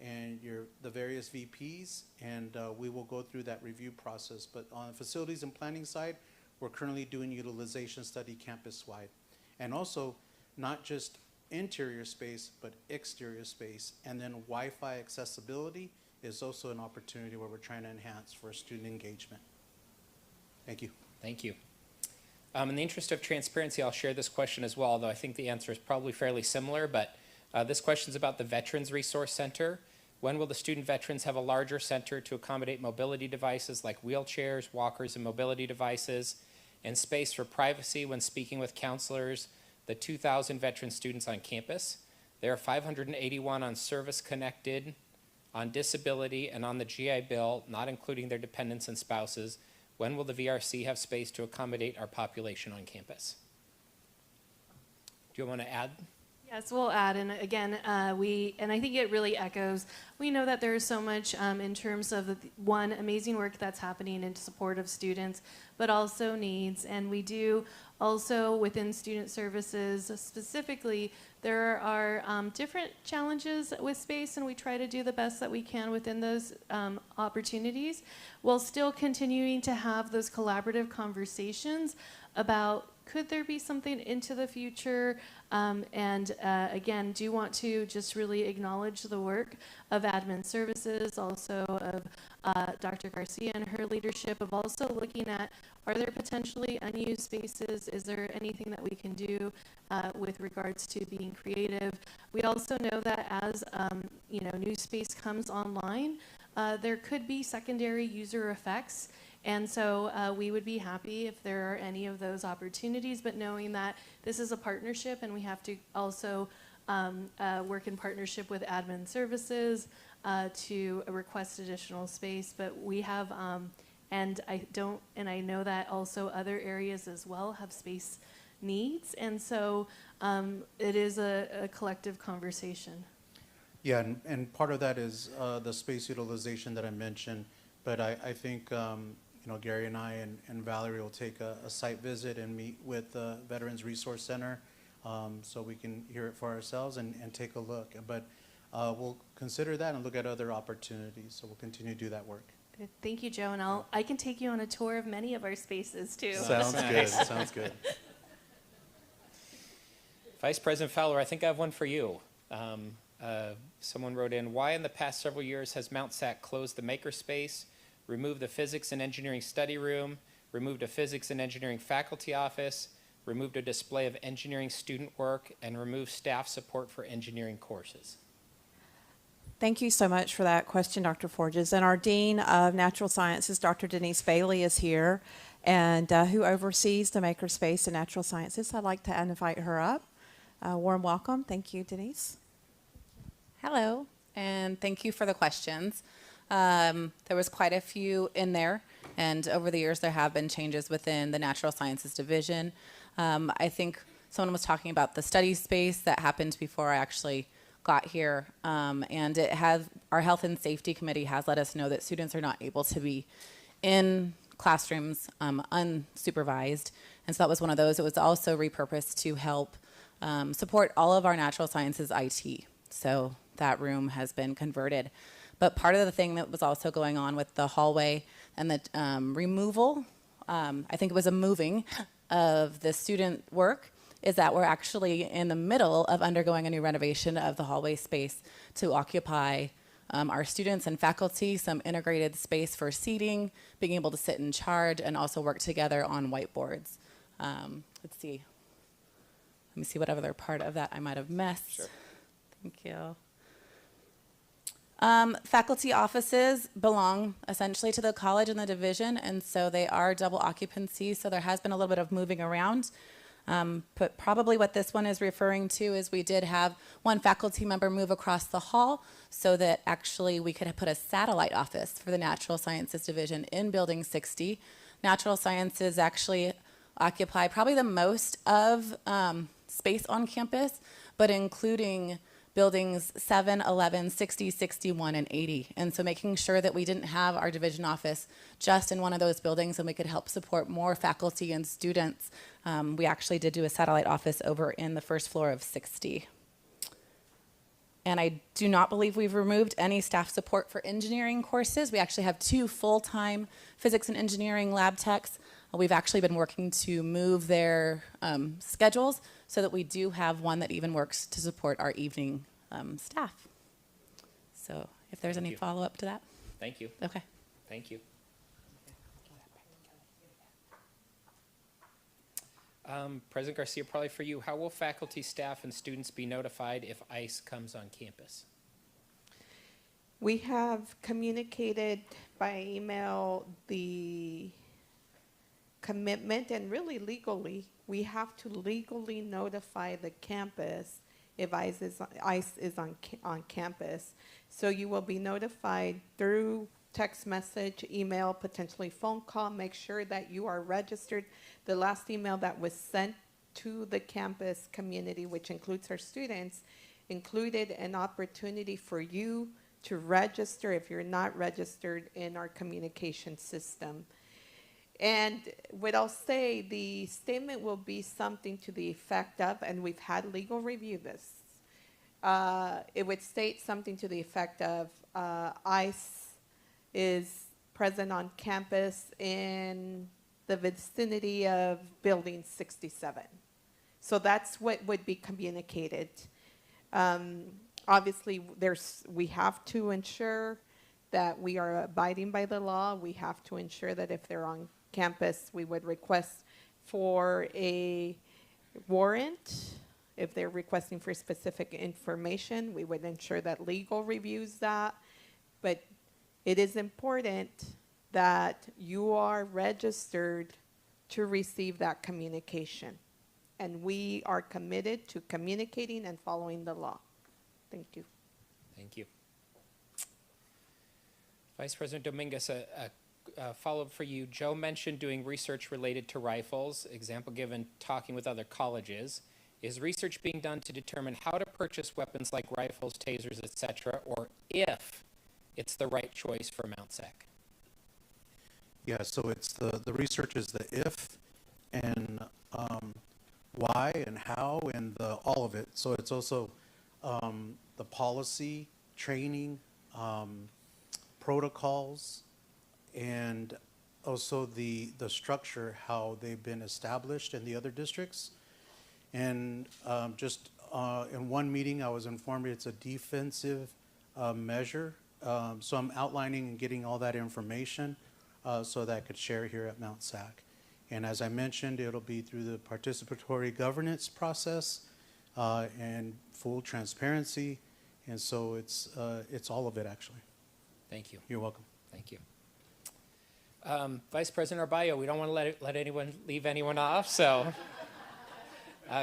and the various VPs, and we will go through that review process. But on the facilities and planning side, we're currently doing utilization study campus-wide. And also, not just interior space, but exterior space. And then Wi-Fi accessibility is also an opportunity where we're trying to enhance for student engagement. Thank you. Thank you. In the interest of transparency, I'll share this question as well, although I think the answer is probably fairly similar, but this question is about the Veterans Resource Center. When will the student veterans have a larger center to accommodate mobility devices like wheelchairs, walkers, and mobility devices, and space for privacy when speaking with counselors, the 2,000 veteran students on campus? There are 581 on service-connected, on disability, and on the GI Bill, not including their dependents and spouses. When will the VRC have space to accommodate our population on campus? Do you want to add? Yes, we'll add, and again, and I think it really echoes, we know that there is so much in terms of one, amazing work that's happening in support of students, but also needs, and we do also within student services specifically, there are different challenges with space, and we try to do the best that we can within those opportunities, while still continuing to have those collaborative conversations about could there be something into the future, and again, do want to just really acknowledge the work of admin services, also of Dr. Garcia and her leadership of also looking at, are there potentially unused spaces? Is there anything that we can do with regards to being creative? We also know that as new space comes online, there could be secondary user effects. And so we would be happy if there are any of those opportunities, but knowing that this is a partnership and we have to also work in partnership with admin services to request additional space. But we have, and I know that also other areas as well have space needs. And so it is a collective conversation. Yeah, and part of that is the space utilization that I mentioned, but I think Gary and I and Valerie will take a site visit and meet with the Veterans Resource Center so we can hear it for ourselves and take a look. But we'll consider that and look at other opportunities, so we'll continue to do that work. Good. Thank you, Joe, and I can take you on a tour of many of our spaces too. Sounds good, sounds good. Vice President Fowler, I think I have one for you. Someone wrote in, why in the past several years has Mount SAC closed the makerspace, removed the physics and engineering study room, removed a physics and engineering faculty office, removed a display of engineering student work, and removed staff support for engineering courses? Thank you so much for that question, Dr. Forges. And our Dean of Natural Sciences, Dr. Denise Bailey, is here, and who oversees the makerspace in natural sciences. I'd like to invite her up. Warm welcome. Thank you, Denise. Hello, and thank you for the questions. There was quite a few in there, and over the years there have been changes within the Natural Sciences Division. I think someone was talking about the study space that happened before I actually got here, and our Health and Safety Committee has let us know that students are not able to be in classrooms unsupervised, and so that was one of those. It was also repurposed to help support all of our natural sciences IT, so that room has been converted. But part of the thing that was also going on with the hallway and the removal, I think it was a moving of the student work, is that we're actually in the middle of undergoing a new renovation of the hallway space to occupy our students and faculty some integrated space for seating, being able to sit in charge, and also work together on whiteboards. Let's see. Let me see what other part of that I might have missed. Sure. Thank you. Faculty offices belong essentially to the college and the division, and so they are double occupancy, so there has been a little bit of moving around. But probably what this one is referring to is we did have one faculty member move across the hall so that actually we could put a satellite office for the Natural Sciences Division in Building 60. Natural Sciences actually occupy probably the most of space on campus, but including buildings 7, 11, 60, 61, and 80. And so making sure that we didn't have our division office just in one of those buildings and we could help support more faculty and students, we actually did do a satellite office over in the first floor of 60. And I do not believe we've removed any staff support for engineering courses. We actually have 2 full-time physics and engineering lab techs. We've actually been working to move their schedules so that we do have one that even works to support our evening staff. So if there's any you. follow-up to that. Thank you. Okay. Thank you. President Garcia, probably for you, how will faculty, staff, and students be notified if ICE comes on campus? We have communicated by email the commitment, and really legally, we have to legally notify the campus if ICE is on campus. So you will be notified through text message, email, potentially phone call. Make sure that you are registered. The last email that was sent to the campus community, which includes our students, included an opportunity for you to register if you're not registered in our communication system. And what I'll say, the statement will be something to the effect of, and we've had legal review this, it would state something to the effect of ICE is present on campus in the vicinity of Building 67. So that's what would be communicated. Obviously, we have to ensure that we are abiding by the law. We have to ensure that if they're on campus, we would request for a warrant. If they're requesting for specific information, we would ensure that legal reviews that. But it is important that you are registered to receive that communication. And we are committed to communicating and following the law. Thank you. Thank you. Vice President Dominguez, a follow-up for you. Joe mentioned doing research related to rifles, example given talking with other colleges. Is research being done to determine how to purchase weapons like rifles, tasers, etc., or if it's the right choice for Mount SAC? Yeah, so it's the research is the if and why and how and all of it. So it's also the policy, training, protocols, and also the structure, how they've been established in the other districts. And just in one meeting, I was informed it's a defensive measure. So I'm outlining and getting all that information so that I could share here at Mount SAC. And as I mentioned, it'll be through the participatory governance process and full transparency. And so it's all of it, actually. Thank you. You're welcome. Thank you. Vice President Arballo, we don't want to let anyone leave anyone off, so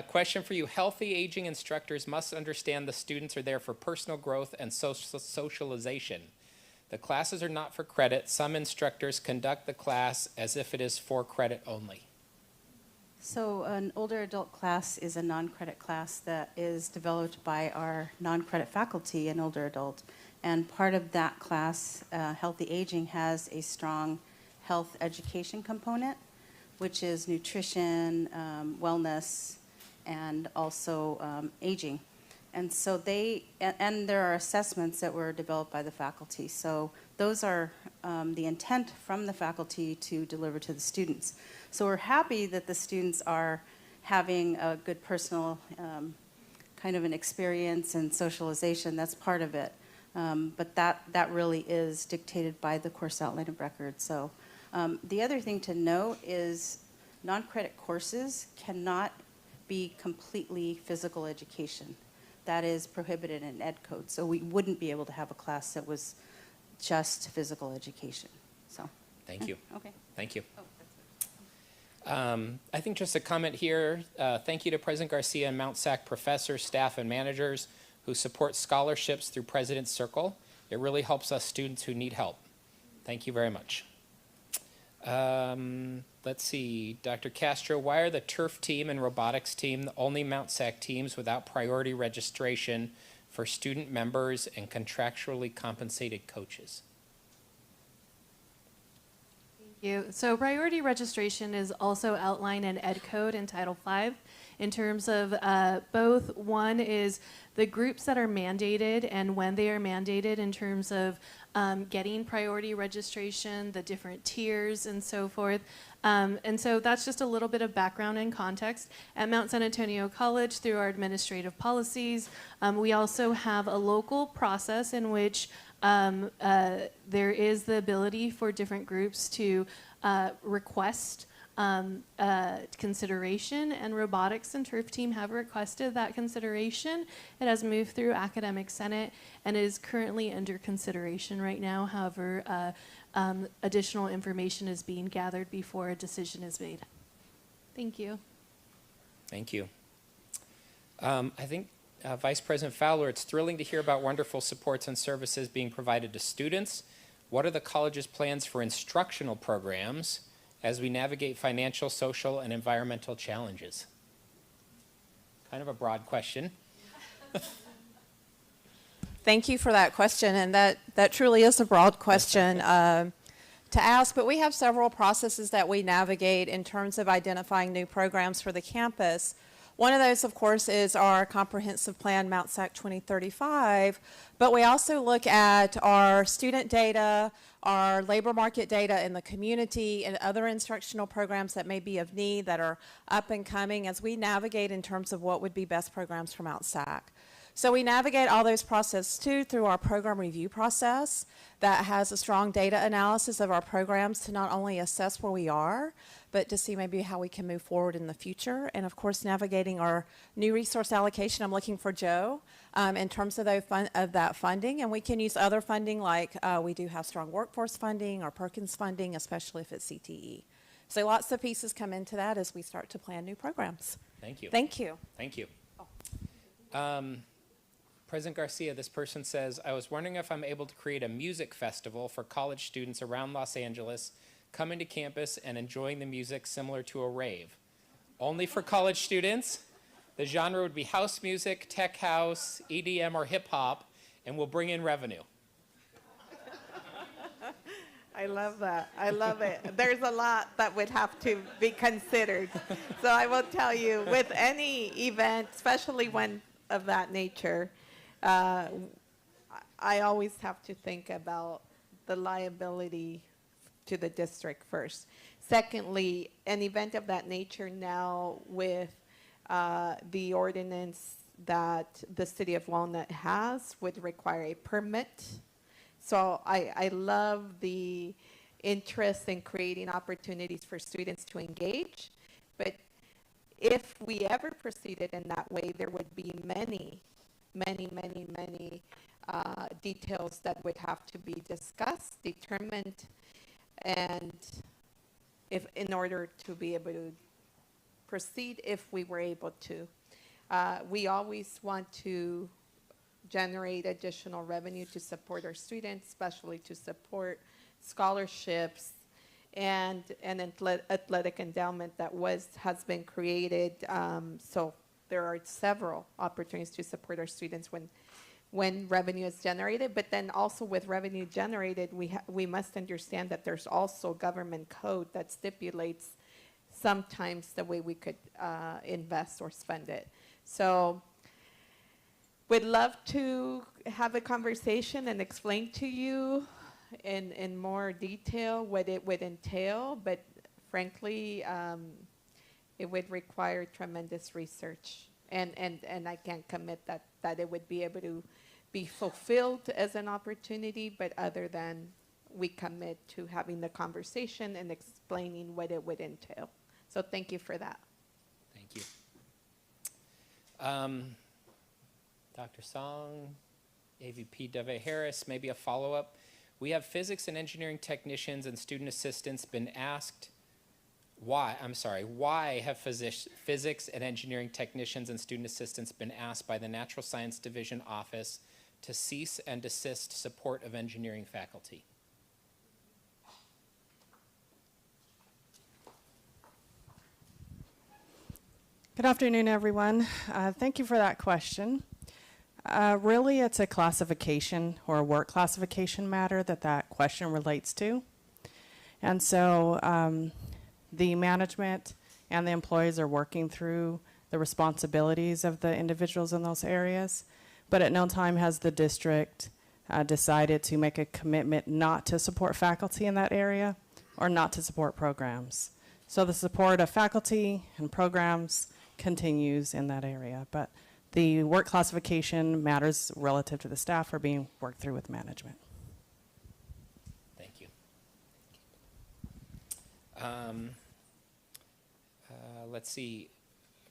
question for you. Healthy aging instructors must understand the students are there for personal growth and socialization. The classes are not for credit. Some instructors conduct the class as if it is for credit only. So an older adult class is a non-credit class that is developed by our non-credit faculty in older adult. And part of that class, Healthy Aging, has a strong health education component, which is nutrition, wellness, and also aging. And so and there are assessments that were developed by the faculty. So those are the intent from the faculty to deliver to the students. So we're happy that the students are having a good personal kind of an experience and socialization. That's part of it. But that really is dictated by the course outline of record. So the other thing to note is non-credit courses cannot be completely physical education. That is prohibited in ed code, so we wouldn't be able to have a class that was just physical education, so. Thank you. Okay. Thank you. Oh, that's good. I think just a comment here. Thank you to President Garcia and Mount SAC professors, staff, and managers who support scholarships through President's Circle. It really helps us students who need help. Thank you very much. Let's see, Dr. Castro, why are the turf team and robotics team the only Mount SAC teams without priority registration for student members and contractually compensated coaches? So priority registration is also outlined in Ed Code in Title V in terms of both. One is the groups that are mandated and when they are mandated in terms of getting priority registration, the different tiers and so forth. And so that's just a little bit of background and context. At Mount San Antonio College, through our administrative policies, we also have a local process in which there is the ability for different groups to request consideration, and robotics and turf team have requested that consideration. It has moved through academic senate and is currently under consideration right now. However, additional information is being gathered before a decision is made. Thank you. Thank you. I think Vice President Fowler, it's thrilling to hear about wonderful supports and services being provided to students. What are the college's plans for instructional programs as we navigate financial, social, and environmental challenges? Kind of a broad question. Thank you for that question, and that truly is a broad question to ask, but we have several processes that we navigate in terms of identifying new programs for the campus. One of those, of course, is our comprehensive plan, Mount SAC 2035, but we also look at our student data, our labor market data in the community, and other instructional programs that may be of need that are up and coming as we navigate in terms of what would be best programs for Mount SAC. So we navigate all those processes too through our program review process that has a strong data analysis of our programs to not only assess where we are, but to see maybe how we can move forward in the future. And of course, navigating our new resource allocation. I'm looking for Joe in terms of that funding. And we can use other funding like we do have strong workforce funding or Perkins funding, especially if it's CTE. So lots of pieces come into that as we start to plan new programs. Thank you. Thank you. Thank you. President Garcia, this person says, I was wondering if I'm able to create a music festival for college students around Los Angeles coming to campus and enjoying the music similar to a rave. Only for college students. The genre would be house music, tech house, EDM, or hip hop, and will bring in revenue. I love that. I love it. There's a lot that would have to be considered. So I will tell you, with any event, especially one of that nature, I always have to think about the liability to the district first. Secondly, an event of that nature now with the ordinance that the city of Walnut has would require a permit. So I love the interest in creating opportunities for students to engage, but if we ever proceeded in that way, there would be many details that would have to be discussed, determined, and if in order to be able to proceed, if we were able to. We always want to generate additional revenue to support our students, especially to support scholarships and an athletic endowment that has been created. So there are several opportunities to support our students when revenue is generated, but then also with revenue generated, we must understand that there's also government code that stipulates sometimes the way we could invest or spend it. So we'd love to have a conversation and explain to you in more detail what it would entail, but frankly, it would require tremendous research. And I can't commit that it would be able to be fulfilled as an opportunity, but other than we commit to having the conversation and explaining what it would entail. So thank you for that. Thank you. Dr. Song, AVP Dove Harris, maybe a follow-up. We have physics and engineering technicians and student assistants been asked, why have physics and engineering technicians and student assistants been asked by the Natural Science Division office to cease and desist support of engineering faculty? Good afternoon, everyone. Thank you for that question. Really, it's a classification or a work classification matter that question relates to. And so the management and the employees are working through the responsibilities of the individuals in those areas. But at no time has the district decided to make a commitment not to support faculty in that area or not to support programs. So the support of faculty and programs continues in that area. But the work classification matters relative to the staff are being worked through with management. Thank you. Let's see.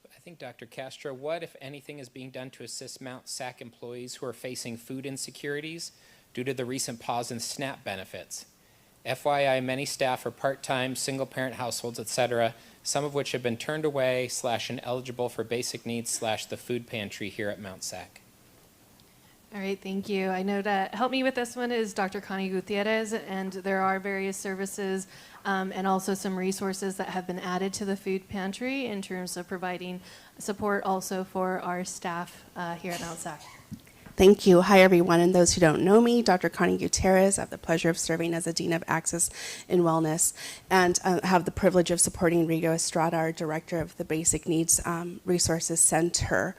I think Dr. Castro, what, if anything, is being done to assist Mount SAC employees who are facing food insecurities due to the recent pause in SNAP benefits? FYI, many staff are part-time, single-parent households, etc., some of which have been turned away / ineligible for basic needs / the food pantry here at Mount SAC. All right, thank you. I know to help me with this one is Dr. Connie Gutierrez, and there are various services and also some resources that have been added to the food pantry in terms of providing support also for our staff here at Mount SAC. Thank you. Hi, everyone. And those who don't know me, Dr. Connie Gutierrez. I have the pleasure of serving as the Dean of Access and Wellness and have the privilege of supporting Rigo Estrada, our Director of the Basic Needs Resources Center.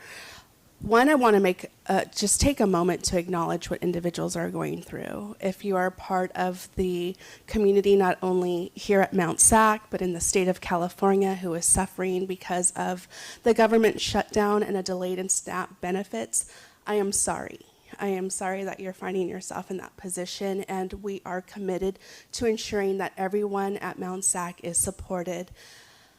One, I want to make just take a moment to acknowledge what individuals are going through. If you are part of the community, not only here at Mount SAC, but in the state of California, who is suffering because of the government shutdown and a delayed in SNAP benefits, I am sorry. I am sorry that you're finding yourself in that position, and we are committed to ensuring that everyone at Mount SAC is supported.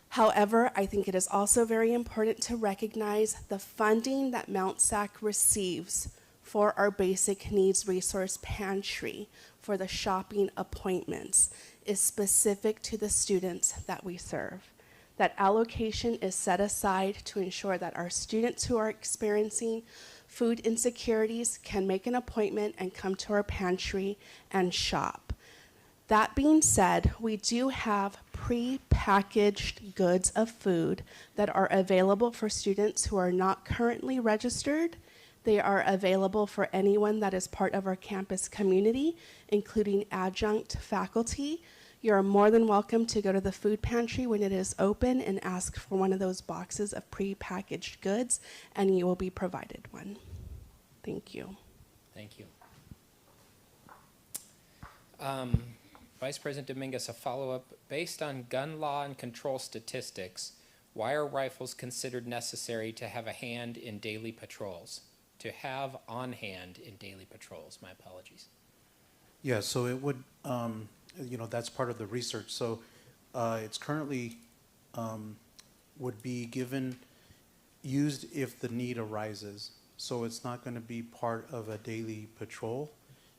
However, I think it is also very important to recognize the funding that Mount SAC receives for our basic needs resource pantry for the shopping appointments is specific to the students that we serve. That allocation is set aside to ensure that our students who are experiencing food insecurities can make an appointment and come to our pantry and shop. That being said, we do have pre-packaged goods of food that are available for students who are not currently registered. They are available for anyone that is part of our campus community, including adjunct faculty. You're more than welcome to go to the food pantry when it is open and ask for one of those boxes of pre-packaged goods, and you will be provided one. Thank you. Thank you. Vice President Dominguez, a follow-up. Based on gun law and control statistics, why are rifles considered necessary to have a hand in daily patrols? To have on hand in daily patrols, my apologies. Yeah, so it would, that's part of the research. So it's currently would be used if the need arises. So it's not going to be part of a daily patrol.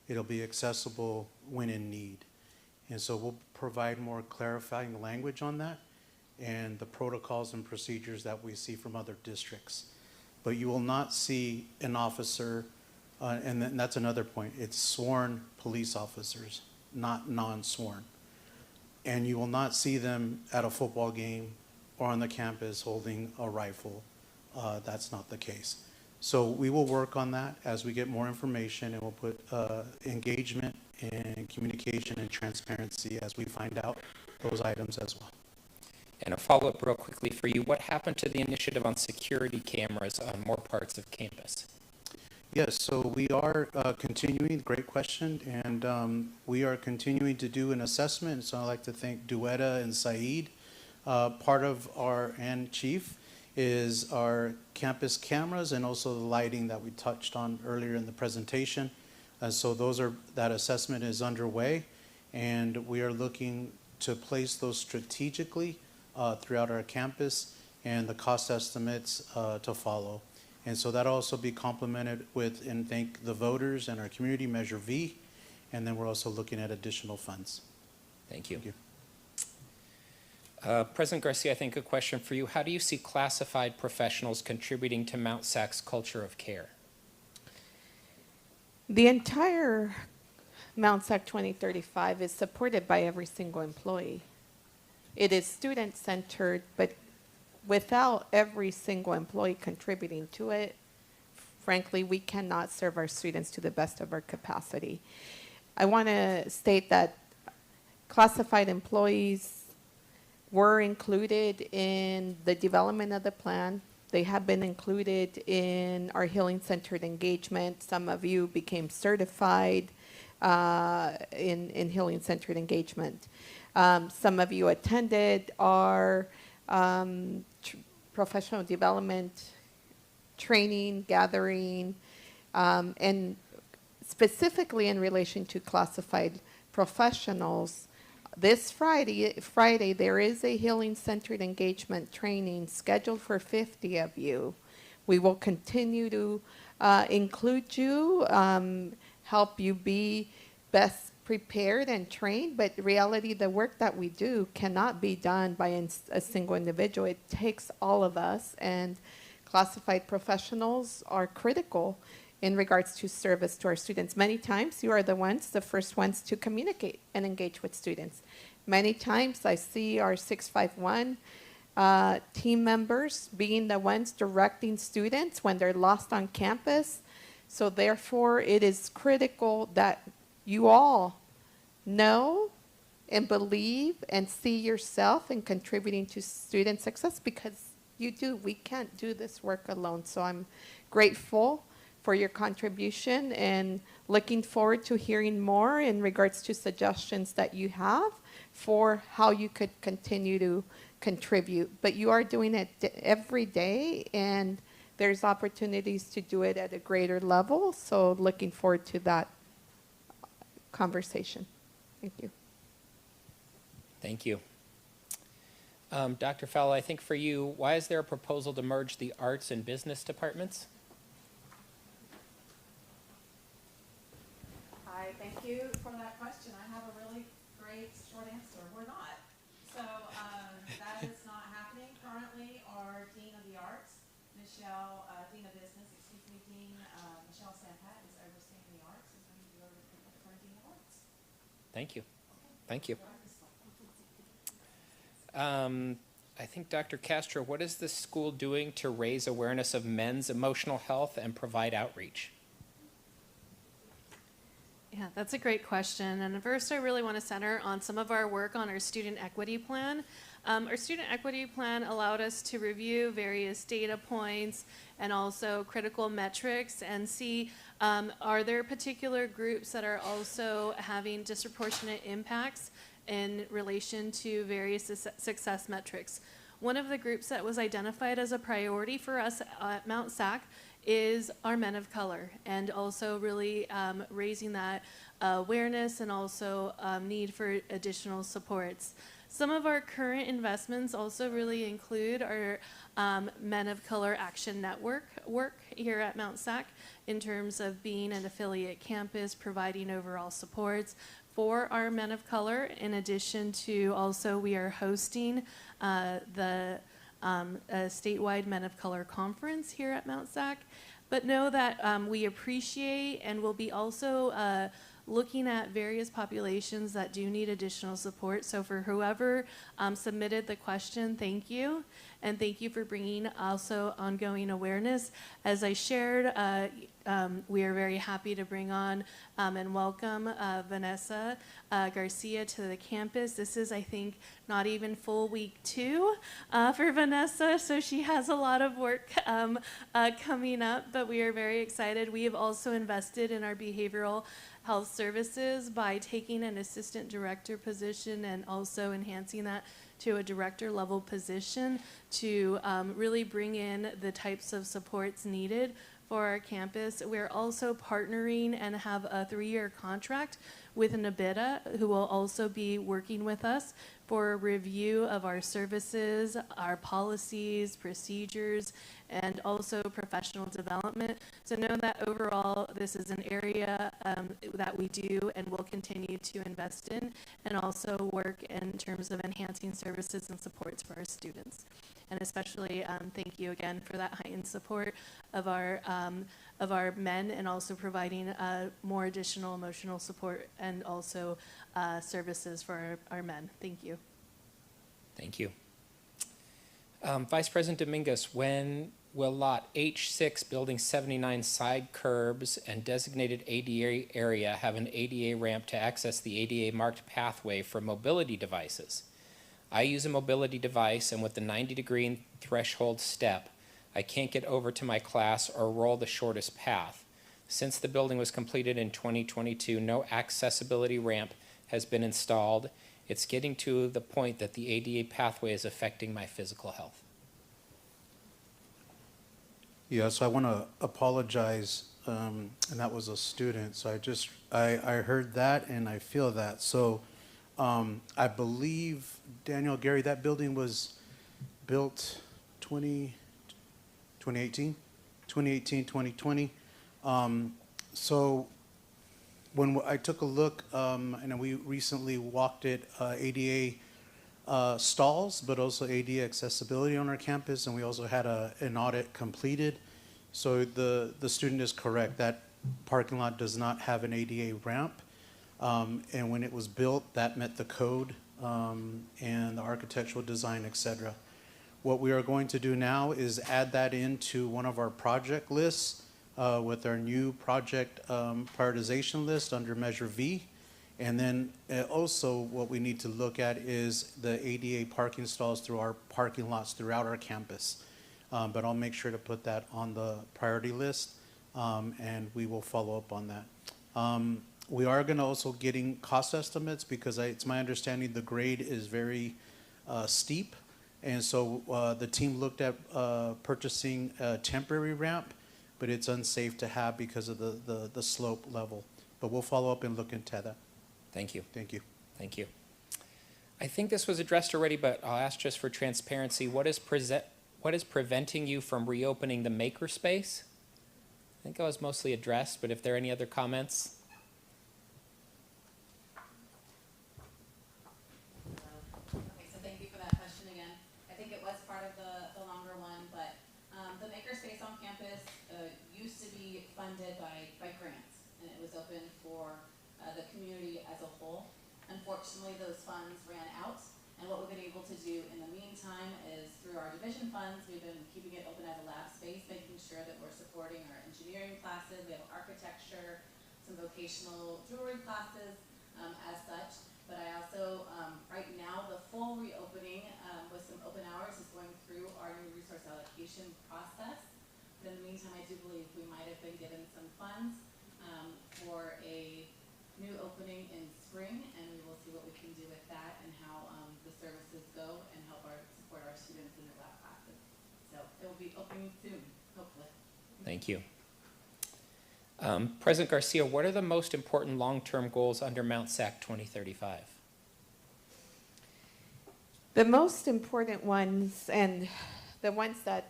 It'll be accessible when in need. And so we'll provide more clarifying language on that and the protocols and procedures that we see from other districts. But you will not see an officer, and that's another point, it's sworn police officers, not non-sworn. And you will not see them at a football game or on the campus holding a rifle. That's not the case. So we will work on that as we get more information, and we'll put engagement and communication and transparency as we find out those items as well. And a follow-up real quickly for you. What happened to the initiative on security cameras on more parts of campus? Yes, so we are continuing, great question, and we are continuing to do an assessment. So I'd like to thank Duetta and Saeed. Part of and Chief is our campus cameras and also the lighting that we touched on earlier in the presentation. So that assessment is underway, and we are looking to place those strategically throughout our campus and the cost estimates to follow. And so that'll also be complemented with, and thank the voters and our community, Measure V. And then we're also looking at additional funds. Thank you. Thank you. President Garcia, I think a question for you. How do you see classified professionals contributing to Mount SAC's culture of care? The entire Mount SAC 2035 is supported by every single employee. It is student-centered, but without every single employee contributing to it, frankly, we cannot serve our students to the best of our capacity. I want to state that classified employees were included in the development of the plan. They have been included in our healing-centered engagement. Some of you became certified in healing-centered engagement. Some of you attended our professional development training, gathering, and specifically in relation to classified professionals. This Friday, there is a healing-centered engagement training scheduled for 50 of you. We will continue to include you, help you be best prepared and trained, but reality, the work that we do cannot be done by a single individual. It takes all of us, and classified professionals are critical in regards to service to our students. Many times you are the first ones to communicate and engage with students. Many times I see our 651 team members being the ones directing students when they're lost on campus. So therefore, it is critical that you all know and believe and see yourself in contributing to student success, because you do. We can't do this work alone. So I'm grateful for your contribution and looking forward to hearing more in regards to suggestions that you have for how you could continue to contribute. But you are doing it every day, and there's opportunities to do it at a greater level. So looking forward to that conversation. Thank you. Thank you. Dr. Fowler, I think for you, why is there a proposal to merge the arts and business departments? Hi, thank you for that question. I have a really great short answer. We're not. So that is not happening currently. Our Dean of the Arts, Dean of Business, Michelle Sampat is overseeing the arts. Is going to be over for Dean of Arts. Thank you. Thank you. I think, Dr. Castro, what is the school doing to raise awareness of men's emotional health and provide outreach? Yeah, that's a great question. And first, I really want to center on some of our work on our student equity plan. Our student equity plan allowed us to review various data points and also critical metrics and see are there particular groups that are also having disproportionate impacts in relation to various success metrics. One of the groups that was identified as a priority for us at Mount SAC is our men of color, and also really raising that awareness and also need for additional supports. Some of our current investments also really include our Men of Color Action Network work here at Mount SAC in terms of being an affiliate campus, providing overall supports for our men of color. In addition to also, we are hosting the statewide Men of Color conference here at Mount SAC. But know that we appreciate and will be also looking at various populations that do need additional support. So for whoever submitted the question, thank you. And thank you for bringing also ongoing awareness. As I shared, we are very happy to bring on and welcome Vanessa Garcia to the campus. This is, I think, not even full week 2 for Vanessa, so she has a lot of work coming up, but we are very excited. We have also invested in our behavioral health services by taking an assistant director position and also enhancing that to a director level position to really bring in the types of supports needed for our campus. We're also partnering and have a 3-year contract with NABITA, who will also be working with us for a review of our services, our policies, procedures, and also professional development. So know that overall, this is an area that we do and will continue to invest in, and also work in terms of enhancing services and supports for our students. And especially thank you again for that heightened support of our men, and also providing more additional emotional support and also services for our men. Thank you. Thank you. Vice President Dominguez, when will Lot H6, Building 79 side curbs and designated ADA area have an ADA ramp to access the ADA marked pathway for mobility devices? I use a mobility device, and with the 90-degree threshold step, I can't get over to my class or roll the shortest path. Since the building was completed in 2022, no accessibility ramp has been installed. It's getting to the point that the ADA pathway is affecting my physical health. Yeah, so I want to apologize, and that was a student. So I heard that and I feel that. So I believe, Daniel, Gary, that building was built 2018, 2020. So when I took a look, and we recently walked it, ADA stalls, but also ADA accessibility on our campus, and we also had an audit completed. So the student is correct. That parking lot does not have an ADA ramp, and when it was built, that met the code and the architectural design, etc. What we are going to do now is add that into one of our project lists with our new project prioritization list under Measure V. And then also what we need to look at is the ADA parking stalls through our parking lots throughout our campus. But I'll make sure to put that on the priority list, and we will follow up on that. We are going to also getting cost estimates, because it's my understanding the grade is very steep. And so the team looked at purchasing a temporary ramp, but it's unsafe to have because of the slope level. But we'll follow up and look into that. Thank you. Thank you. Thank you. I think this was addressed already, but I'll ask just for transparency. What is preventing you from reopening the makerspace? I think I was mostly addressed, but if there are any other comments? Okay, so thank you for that question again. I think it was part of the longer one, but the makerspace on campus used to be funded by grants, and it was open for the community as a whole. Unfortunately, those funds ran out, and what we've been able to do in the meantime is through our division funds, we've been keeping it open as a lab space, making sure that we're supporting our engineering classes. We have architecture, some vocational jewelry classes as such. But I also, right now, the full reopening with some open hours is going through our new resource allocation process. But in the meantime, I do believe we might have been given some funds for a new opening in spring, and we will see what we can do with that and how the services go and support our students in their lab classes. So it will be opening soon, hopefully. Thank you. President Garcia, what are the most important long-term goals under Mount SAC 2035? The most important ones, and the ones that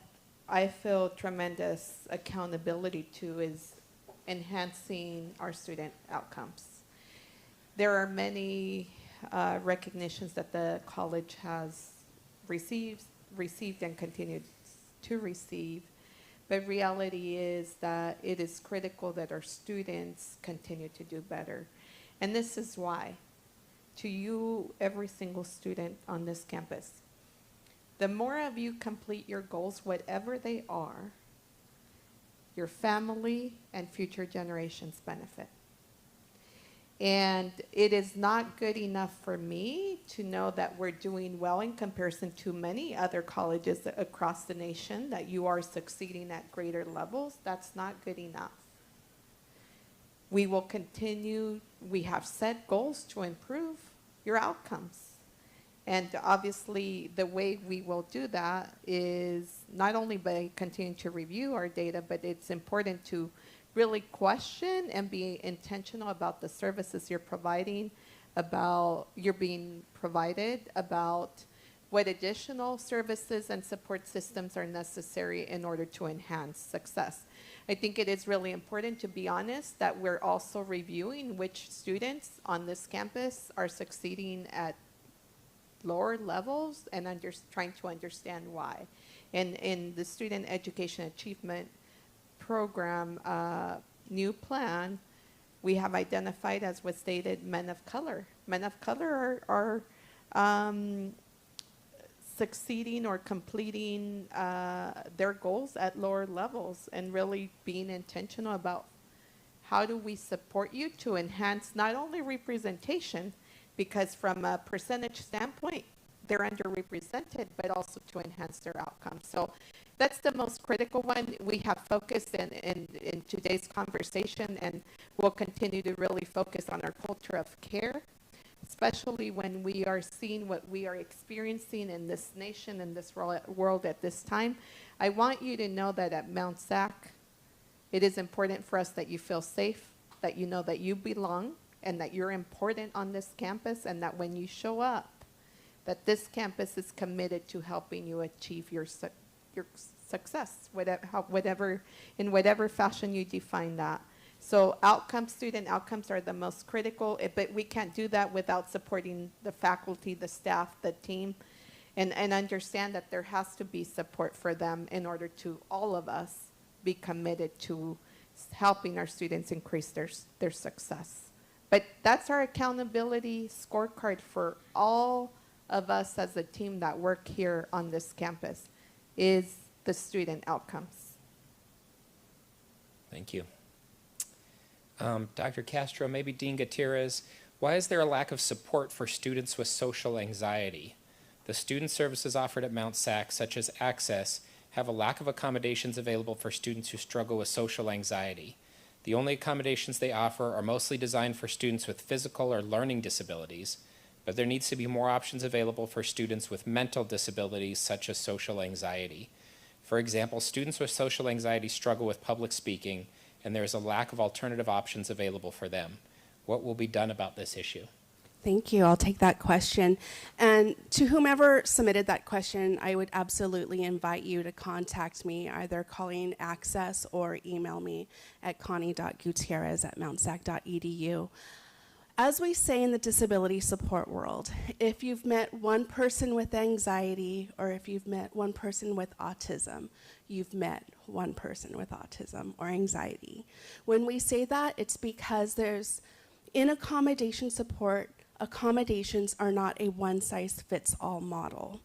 I feel tremendous accountability to, is enhancing our student outcomes. There are many recognitions that the college has received and continues to receive. But reality is that it is critical that our students continue to do better. And this is why, to you, every single student on this campus, the more of you complete your goals, whatever they are, your family and future generations benefit. And it is not good enough for me to know that we're doing well in comparison to many other colleges across the nation, that you are succeeding at greater levels. That's not good enough. We will continue, we have set goals to improve your outcomes. And obviously, the way we will do that is not only by continuing to review our data, but it's important to really question and be intentional about the services you're providing, about you're being provided, about what additional services and support systems are necessary in order to enhance success. I think it is really important to be honest that we're also reviewing which students on this campus are succeeding at lower levels and trying to understand why. In the Student Education Achievement Program new plan, we have identified, as was stated, men of color. Men of color are succeeding or completing their goals at lower levels, and really being intentional about how do we support you to enhance not only representation, because from a percentage standpoint, they're underrepresented, but also to enhance their outcomes. So that's the most critical one. We have focused in today's conversation, and we'll continue to really focus on our culture of care, especially when we are seeing what we are experiencing in this nation, in this world at this time. I want you to know that at Mount SAC, it is important for us that you feel safe, that you know that you belong, and that you're important on this campus, and that when you show up, that this campus is committed to helping you achieve your success, whatever, in whatever fashion you define that. So outcomes, student outcomes are the most critical, but we can't do that without supporting the faculty, the staff, the team, and understand that there has to be support for them in order to all of us be committed to helping our students increase their success. But that's our accountability scorecard for all of us as a team that work here on this campus, is the student outcomes. Thank you. Dr. Castro, maybe Dean Gutierrez, why is there a lack of support for students with social anxiety? The student services offered at Mount SAC, such as Access, have a lack of accommodations available for students who struggle with social anxiety. The only accommodations they offer are mostly designed for students with physical or learning disabilities, but there needs to be more options available for students with mental disabilities such as social anxiety. For example, students with social anxiety struggle with public speaking, and there is a lack of alternative options available for them. What will be done about this issue? Thank you. I'll take that question. And to whomever submitted that question, I would absolutely invite you to contact me, either calling Access or email me at connie.gutierrez@mountsac.edu. As we say in the disability support world, if you've met one person with anxiety, or if you've met one person with autism, you've met one person with autism or anxiety. When we say that, it's because in accommodation support, accommodations are not a one-size-fits-all model.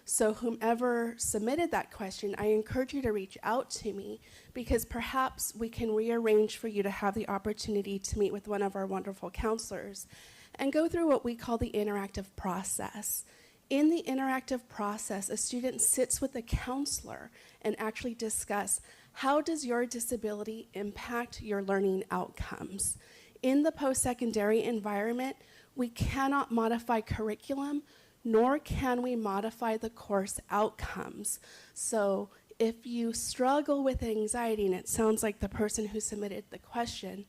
So whomever submitted that question, I encourage you to reach out to me, because perhaps we can rearrange for you to have the opportunity to meet with one of our wonderful counselors and go through what we call the interactive process. In the interactive process, a student sits with a counselor and actually discuss, how does your disability impact your learning outcomes? In the post-secondary environment, we cannot modify curriculum, nor can we modify the course outcomes. So if you struggle with anxiety, and it sounds like the person who submitted the question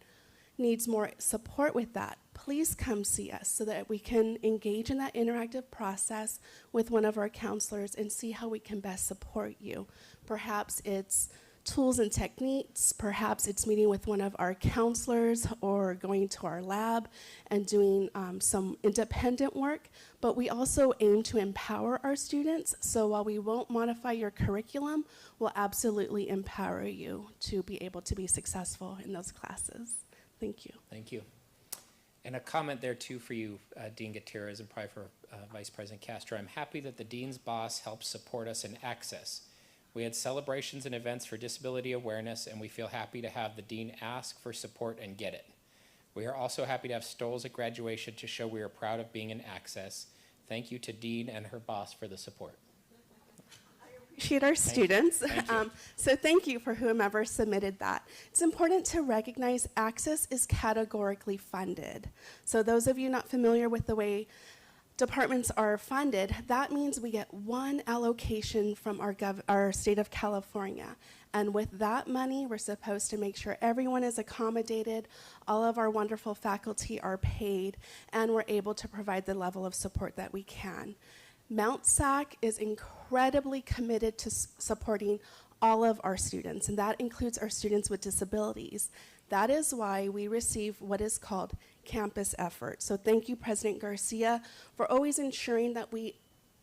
needs more support with that, please come see us so that we can engage in that interactive process with one of our counselors and see how we can best support you. Perhaps it's tools and techniques, perhaps it's meeting with one of our counselors or going to our lab and doing some independent work, but we also aim to empower our students. So while we won't modify your curriculum, we'll absolutely empower you to be able to be successful in those classes. Thank you. Thank you. And a comment there too for you, Dean Gutierrez, and probably for Vice President Castro. I'm happy that the Dean's boss helps support us in Access. We had celebrations and events for disability awareness, and we feel happy to have the Dean ask for support and get it. We are also happy to have stoles at graduation to show we are proud of being in Access. Thank you to Dean and her boss for the support. Appreciate our students. Thank you. So thank you for whomever submitted that. It's important to recognize Access is categorically funded. So those of you not familiar with the way departments are funded, that means we get one allocation from our state of California. And with that money, we're supposed to make sure everyone is accommodated, all of our wonderful faculty are paid, and we're able to provide the level of support that we can. Mount SAC is incredibly committed to supporting all of our students, and that includes our students with disabilities. That is why we receive what is called campus effort. So thank you, President Garcia, for always ensuring that we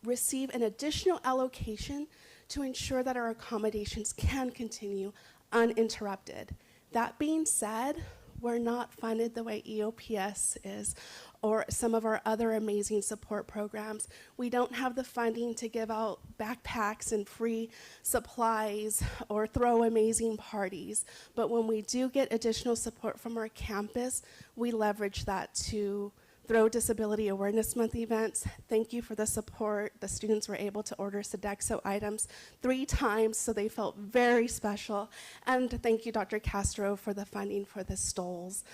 receive an additional allocation to ensure that our accommodations can continue uninterrupted. That being said, we're not funded the way EOPS is or some of our other amazing support programs. We don't have the funding to give out backpacks and free supplies or throw amazing parties. But when we do get additional support from our campus, we leverage that to throw Disability Awareness Month events. Thank you for the support. The students were able to order Sodexo items 3 times, so they felt very special. And thank you, Dr. Castro, for the funding for the stoles.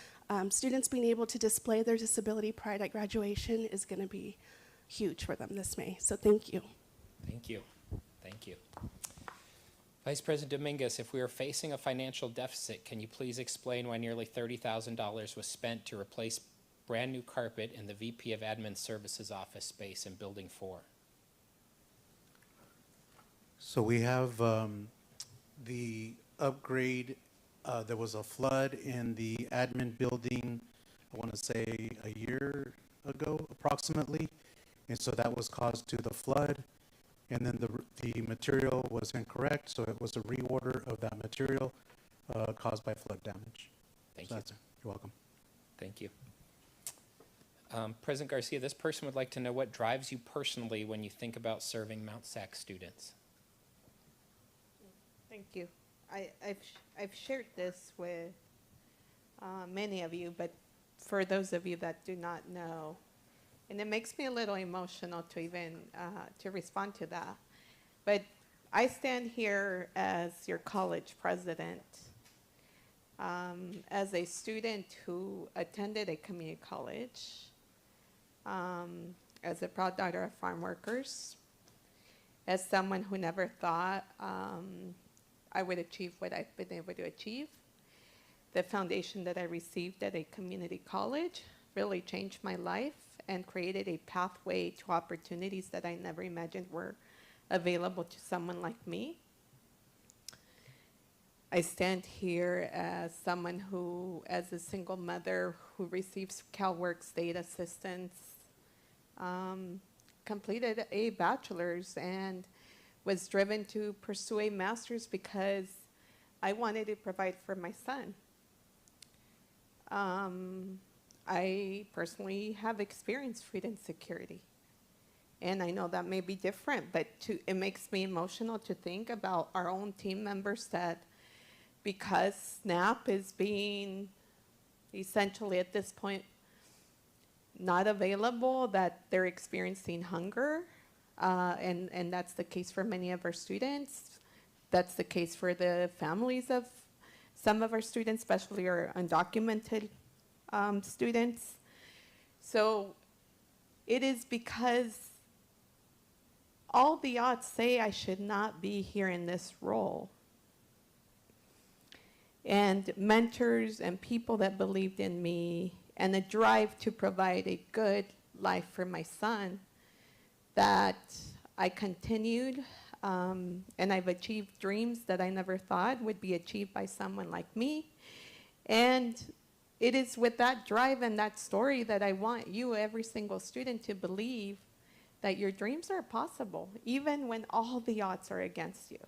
Students being able to display their disability pride at graduation is going to be huge for them this May. So thank you. Thank you. Thank you. Vice President Dominguez, if we are facing a financial deficit, can you please explain why nearly $30,000 was spent to replace brand new carpet in the VP of Admin Services office space in Building 4? So we have the upgrade. There was a flood in the admin building, I want to say a year ago approximately, and so that was caused to the flood, and then the material was incorrect, so it was a reorder of that material caused by flood damage. Thank So you. that's it. You're welcome. Thank you. President Garcia, this person would like to know what drives you personally when you think about serving Mount SAC students. Thank you. I've shared this with many of you, but for those of you that do not know, and it makes me a little emotional to even to respond to that. But I stand here as your college president, as a student who attended a community college, as a proud daughter of farm workers, as someone who never thought I would achieve what I've been able to achieve. The foundation that I received at a community college really changed my life and created a pathway to opportunities that I never imagined were available to someone like me. I stand here as someone who, as a single mother who receives CalWORK state assistance, completed a bachelor's and was driven to pursue a master's because I wanted to provide for my son. I personally have experienced food insecurity. And I know that may be different, but it makes me emotional to think about our own team members that because SNAP is being essentially at this point not available, that they're experiencing hunger. And that's the case for many of our students. That's the case for the families of some of our students, especially our undocumented students. So it is because all the odds say I should not be here in this role. And mentors and people that believed in me and the drive to provide a good life for my son, that I continued, and I've achieved dreams that I never thought would be achieved by someone like me. And it is with that drive and that story that I want you, every single student, to believe that your dreams are possible, even when all the odds are against you.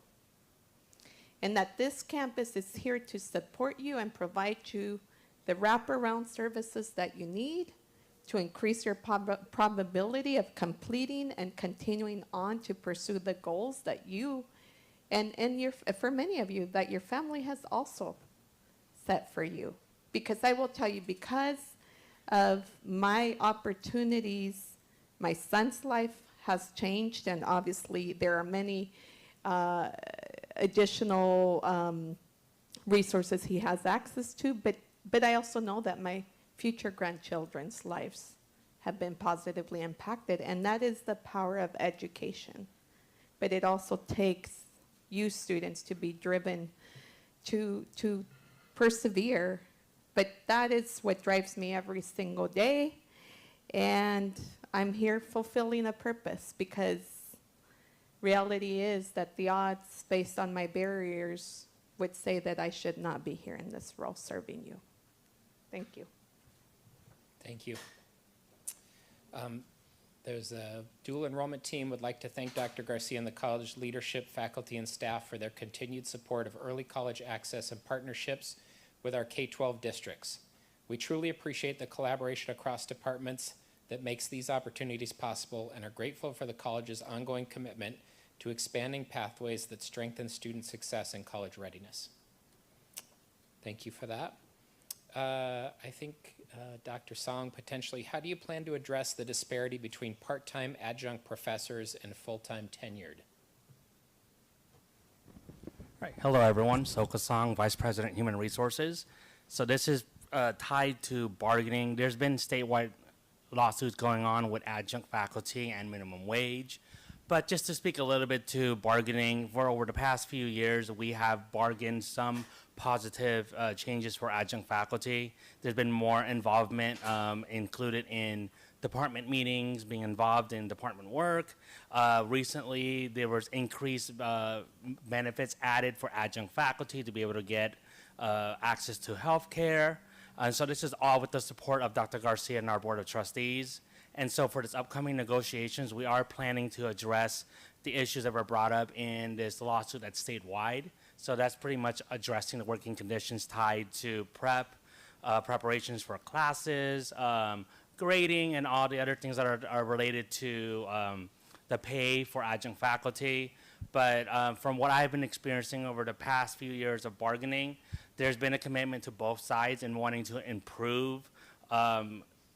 And that this campus is here to support you and provide you the wraparound services that you need to increase your probability of completing and continuing on to pursue the goals that you, and for many of you, that your family has also set for you. Because I will tell you, because of my opportunities, my son's life has changed, and obviously there are many additional resources he has access to, but I also know that my future grandchildren's lives have been positively impacted, and that is the power of education. But it also takes you students to be driven to persevere, but that is what drives me every single day. And I'm here fulfilling a purpose because reality is that the odds based on my barriers would say that I should not be here in this role serving you. Thank you. Thank you. There's a dual enrollment team would like to thank Dr. Garcia and the college leadership, faculty, and staff for their continued support of early college access and partnerships with our K-12 districts. We truly appreciate the collaboration across departments that makes these opportunities possible and are grateful for the college's ongoing commitment to expanding pathways that strengthen student success and college readiness. Thank you for that. I think, Dr. Song, potentially, how do you plan to address the disparity between part-time adjunct professors and full-time tenured? Right. Hello, everyone. Soka Song, Vice President, Human Resources. So this is tied to bargaining. There's been statewide lawsuits going on with adjunct faculty and minimum wage. But just to speak a little bit to bargaining, for over the past few years, we have bargained some positive changes for adjunct faculty. There's been more involvement included in department meetings, being involved in department work. Recently, there was increased benefits added for adjunct faculty to be able to get access to health care. And so this is all with the support of Dr. Garcia and our Board of Trustees. And so for this upcoming negotiations, we are planning to address the issues that were brought up in this lawsuit that's statewide. So that's pretty much addressing the working conditions tied to preparations for classes, grading, and all the other things that are related to the pay for adjunct faculty. But from what I've been experiencing over the past few years of bargaining, there's been a commitment to both sides in wanting to improve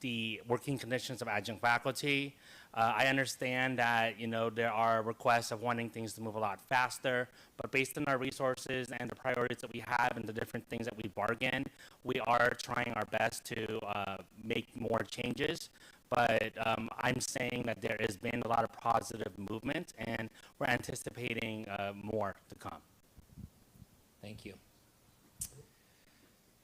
the working conditions of adjunct faculty. I understand that, you know, there are requests of wanting things to move a lot faster, but based on our resources and the priorities that we have and the different things that we bargain, we are trying our best to make more changes. But I'm saying that there has been a lot of positive movement, and we're anticipating more to come. Thank you.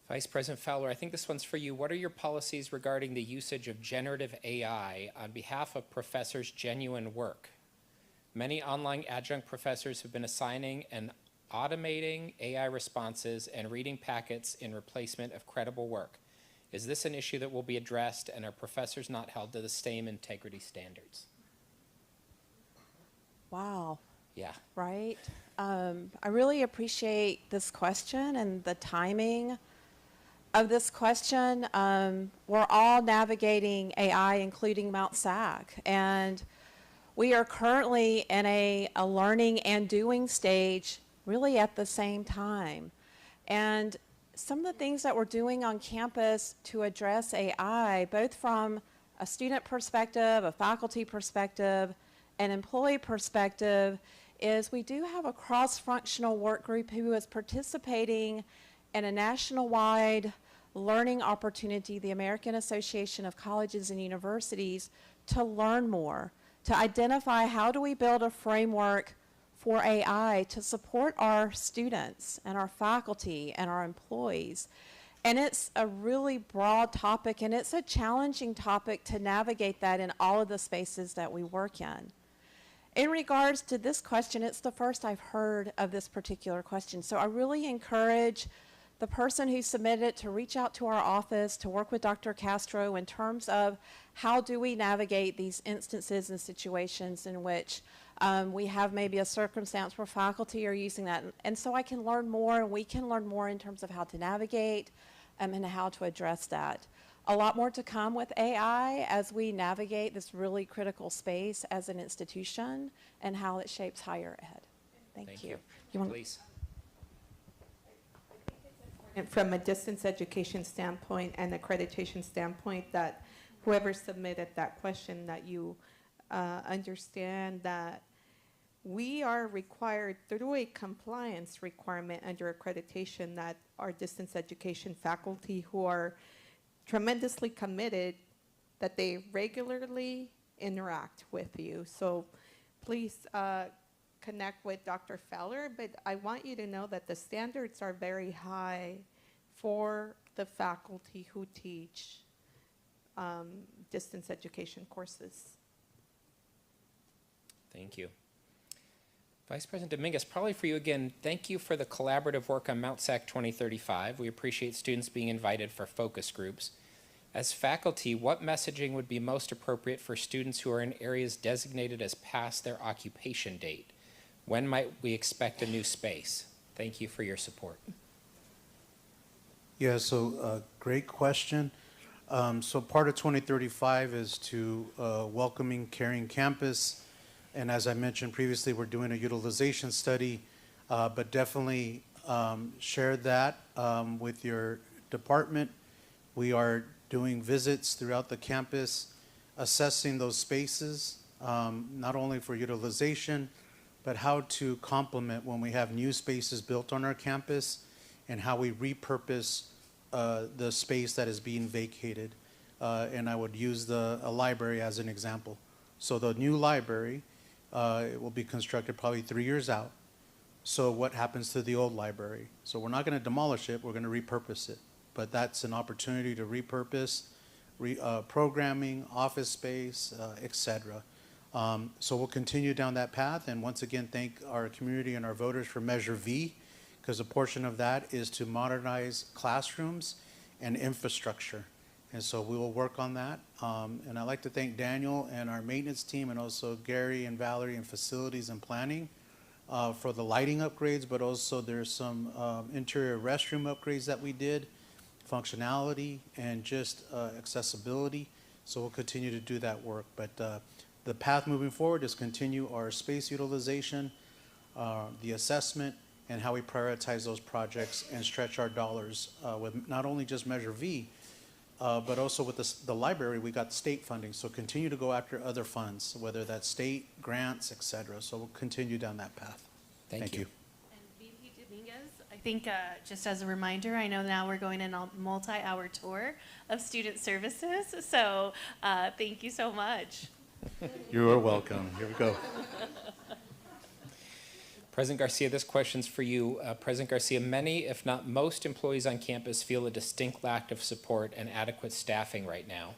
Vice President Fowler, I think this one's for you. What are your policies regarding the usage of generative AI on behalf of professors' genuine work? Many online adjunct professors have been assigning and automating AI responses and reading packets in replacement of credible work. Is this an issue that will be addressed, and are professors not held to the same integrity standards? Wow. Yeah. Right? I really appreciate this question and the timing of this question. We're all navigating AI, including Mount SAC, and we are currently in a learning and doing stage really at the same time. And some of the things that we're doing on campus to address AI, both from a student perspective, a faculty perspective, an employee perspective, is we do have a cross-functional work group who is participating in a national-wide learning opportunity, the American Association of Colleges and Universities, to learn more, to identify how do we build a framework for AI to support our students and our faculty and our employees. And it's a really broad topic, and it's a challenging topic to navigate that in all of the spaces that we work in. In regards to this question, it's the first I've heard of this particular question. So I really encourage the person who submitted it to reach out to our office, to work with Dr. Castro in terms of how do we navigate these instances and situations in which we have maybe a circumstance where faculty are using that. And so I can learn more, and we can learn more in terms of how to navigate and how to address that. A lot more to come with AI as we navigate this really critical space as an institution and how it shapes higher ed. Thank you. Please. And from a distance education standpoint and accreditation standpoint, that whoever submitted that question, that you understand that we are required through a compliance requirement under accreditation that our distance education faculty who are tremendously committed, that they regularly interact with you. So please connect with Dr. Fowler, but I want you to know that the standards are very high for the faculty who teach distance education courses. Thank you. Vice President Dominguez, probably for you again, thank you for the collaborative work on Mount SAC 2035. We appreciate students being invited for focus groups. As faculty, what messaging would be most appropriate for students who are in areas designated as past their occupation date? When might we expect a new space? Thank you for your support. Yeah, so great question. So part of 2035 is to welcoming, caring campus. And as I mentioned previously, we're doing a utilization study, but definitely share that with your department. We are doing visits throughout the campus, assessing those spaces, not only for utilization, but how to complement when we have new spaces built on our campus and how we repurpose the space that is being vacated. And I would use a library as an example. So the new library, it will be constructed probably 3 years out. So what happens to the old library? So we're not going to demolish it, we're going to repurpose it. But that's an opportunity to repurpose programming, office space, et cetera. So we'll continue down that path, and once again, thank our community and our voters for Measure V, because a portion of that is to modernize classrooms and infrastructure. And so we will work on that. And I'd like to thank Daniel and our maintenance team, and also Gary and Valerie in facilities and planning for the lighting upgrades, but also there's some interior restroom upgrades that we did, functionality and just accessibility. So we'll continue to do that work. But the path moving forward is continue our space utilization, the assessment, and how we prioritize those projects and stretch our dollars with not only just Measure V, but also with the library, we got state funding. So continue to go after other funds, whether that's state, grants, et cetera. So we'll continue down that path. Thank you. And VP Dominguez, I think just as a reminder, I know now we're going on a multi-hour tour of student services. So thank you so much. You are welcome. Here we go. President Garcia, this question's for you. President Garcia, many, if not most, employees on campus feel a distinct lack of support and adequate staffing right now.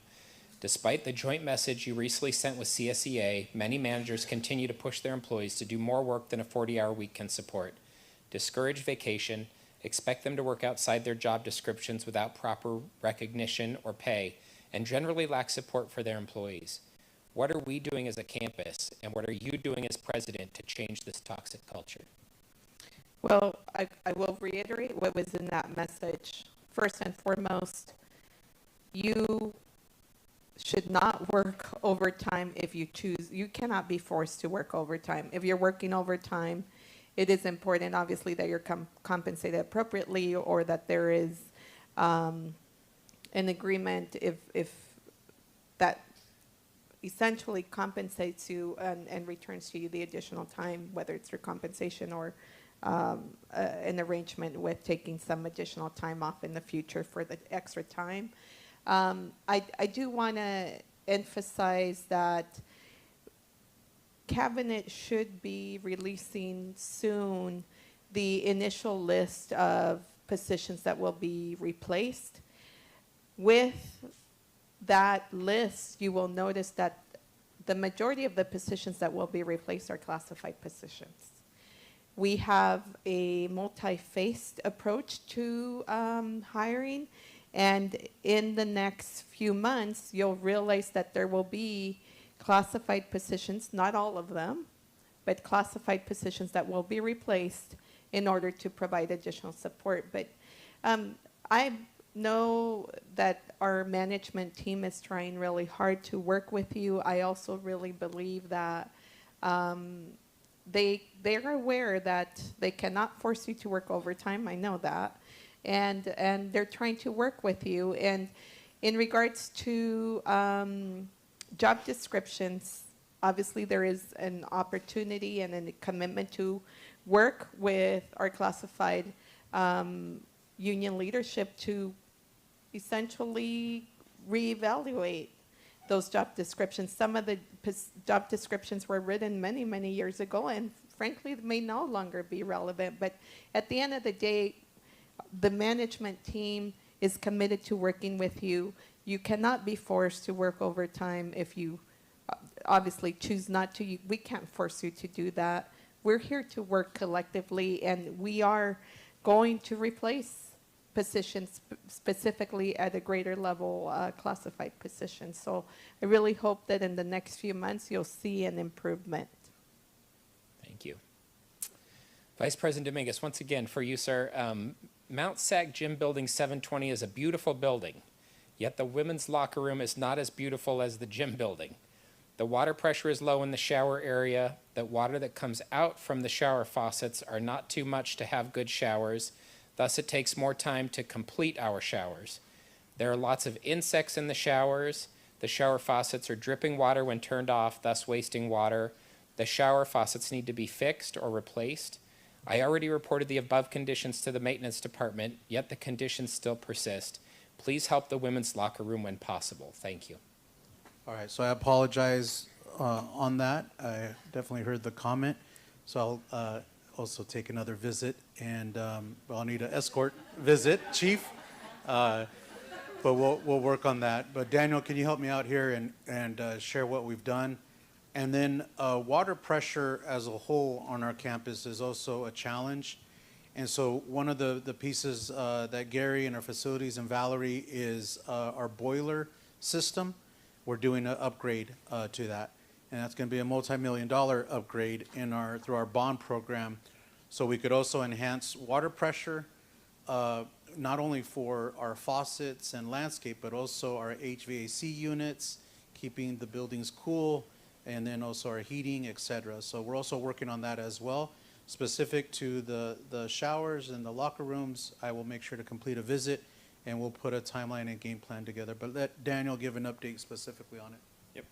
Despite the joint message you recently sent with CSEA, many managers continue to push their employees to do more work than a 40-hour week can support, discourage vacation, expect them to work outside their job descriptions without proper recognition or pay, and generally lack support for their employees. What are we doing as a campus, and what are you doing as president to change this toxic culture? Well, I will reiterate what was in that message. First and foremost, you should not work overtime if you choose. You cannot be forced to work overtime. If you're working overtime, it is important, obviously, that you're compensated appropriately, or that there is an agreement if that essentially compensates you and returns to you the additional time, whether it's through compensation or an arrangement with taking some additional time off in the future for the extra time. I do want to emphasize that Cabinet should be releasing soon the initial list of positions that will be replaced. With that list, you will notice that the majority of the positions that will be replaced are classified positions. We have a multi-faced approach to hiring, and in the next few months, you'll realize that there will be classified positions, not all of them, but classified positions that will be replaced in order to provide additional support. But I know that our management team is trying really hard to work with you. I also really believe that they are aware that they cannot force you to work overtime. I know that. And they're trying to work with you. And in regards to job descriptions, obviously there is an opportunity and a commitment to work with our classified union leadership to essentially reevaluate those job descriptions. Some of the job descriptions were written many, many years ago, and frankly may no longer be relevant. But at the end of the day, the management team is committed to working with you. You cannot be forced to work overtime if you obviously choose not to. We can't force you to do that. We're here to work collectively, and we are going to replace positions specifically at a greater level, classified positions. So I really hope that in the next few months you'll see an improvement. Thank you. Vice President Dominguez, once again for you, sir. Mount SAC Gym Building 720 is a beautiful building, yet the women's locker room is not as beautiful as the gym building. The water pressure is low in the shower area. The water that comes out from the shower faucets are not too much to have good showers. Thus, it takes more time to complete our showers. There are lots of insects in the showers. The shower faucets are dripping water when turned off, thus wasting water. The shower faucets need to be fixed or replaced. I already reported the above conditions to the maintenance department, yet the conditions still persist. Please help the women's locker room when possible. Thank you. All right, so I apologize on that. I definitely heard the comment. So I'll also take another visit, and I'll need an escort visit, Chief. But we'll work on that. But Daniel, can you help me out here and share what we've done? And then water pressure as a whole on our campus is also a challenge. And so one of the pieces that Gary and our facilities and Valerie is our boiler system. We're doing an upgrade to that. And that's going to be a multi-million-dollar upgrade through our bond program. So we could also enhance water pressure, not only for our faucets and landscape, but also our HVAC units, keeping the buildings cool, and then also our heating, et cetera. So we're also working on that as well. Specific to the showers and the locker rooms, I will make sure to complete a visit, and we'll put a timeline and game plan together. But let Daniel give an update specifically on it. Yep.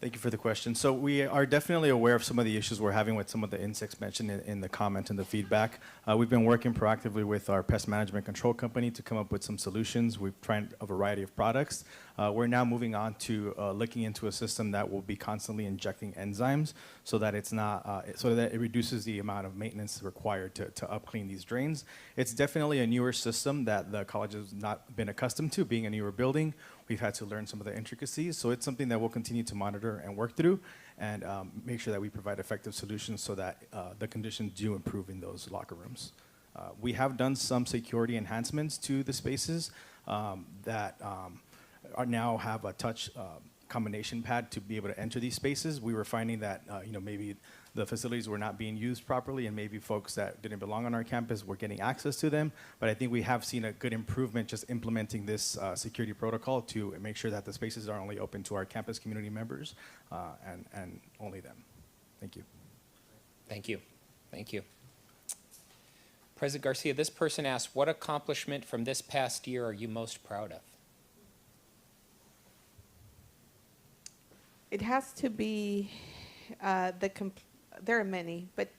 Thank you for the question. So we are definitely aware of some of the issues we're having with some of the insects mentioned in the comment and the feedback. We've been working proactively with our pest management control company to come up with some solutions. We've tried a variety of products. We're now moving on to looking into a system that will be constantly injecting enzymes so that it's not, so that it reduces the amount of maintenance required to upclean these drains. It's definitely a newer system that the college has not been accustomed to, being a newer building. We've had to learn some of the intricacies, so it's something that we'll continue to monitor and work through and make sure that we provide effective solutions so that the conditions do improve in those locker rooms. We have done some security enhancements to the spaces that are now have a touch combination pad to be able to enter these spaces. We were finding that maybe the facilities were not being used properly, and maybe folks that didn't belong on our campus were getting access to them. But I think we have seen a good improvement just implementing this security protocol to make sure that the spaces are only open to our campus community members and only them. Thank you. Thank you. Thank you. President Garcia, this person asked, what accomplishment from this past year are you most proud of? It has to be there are many, but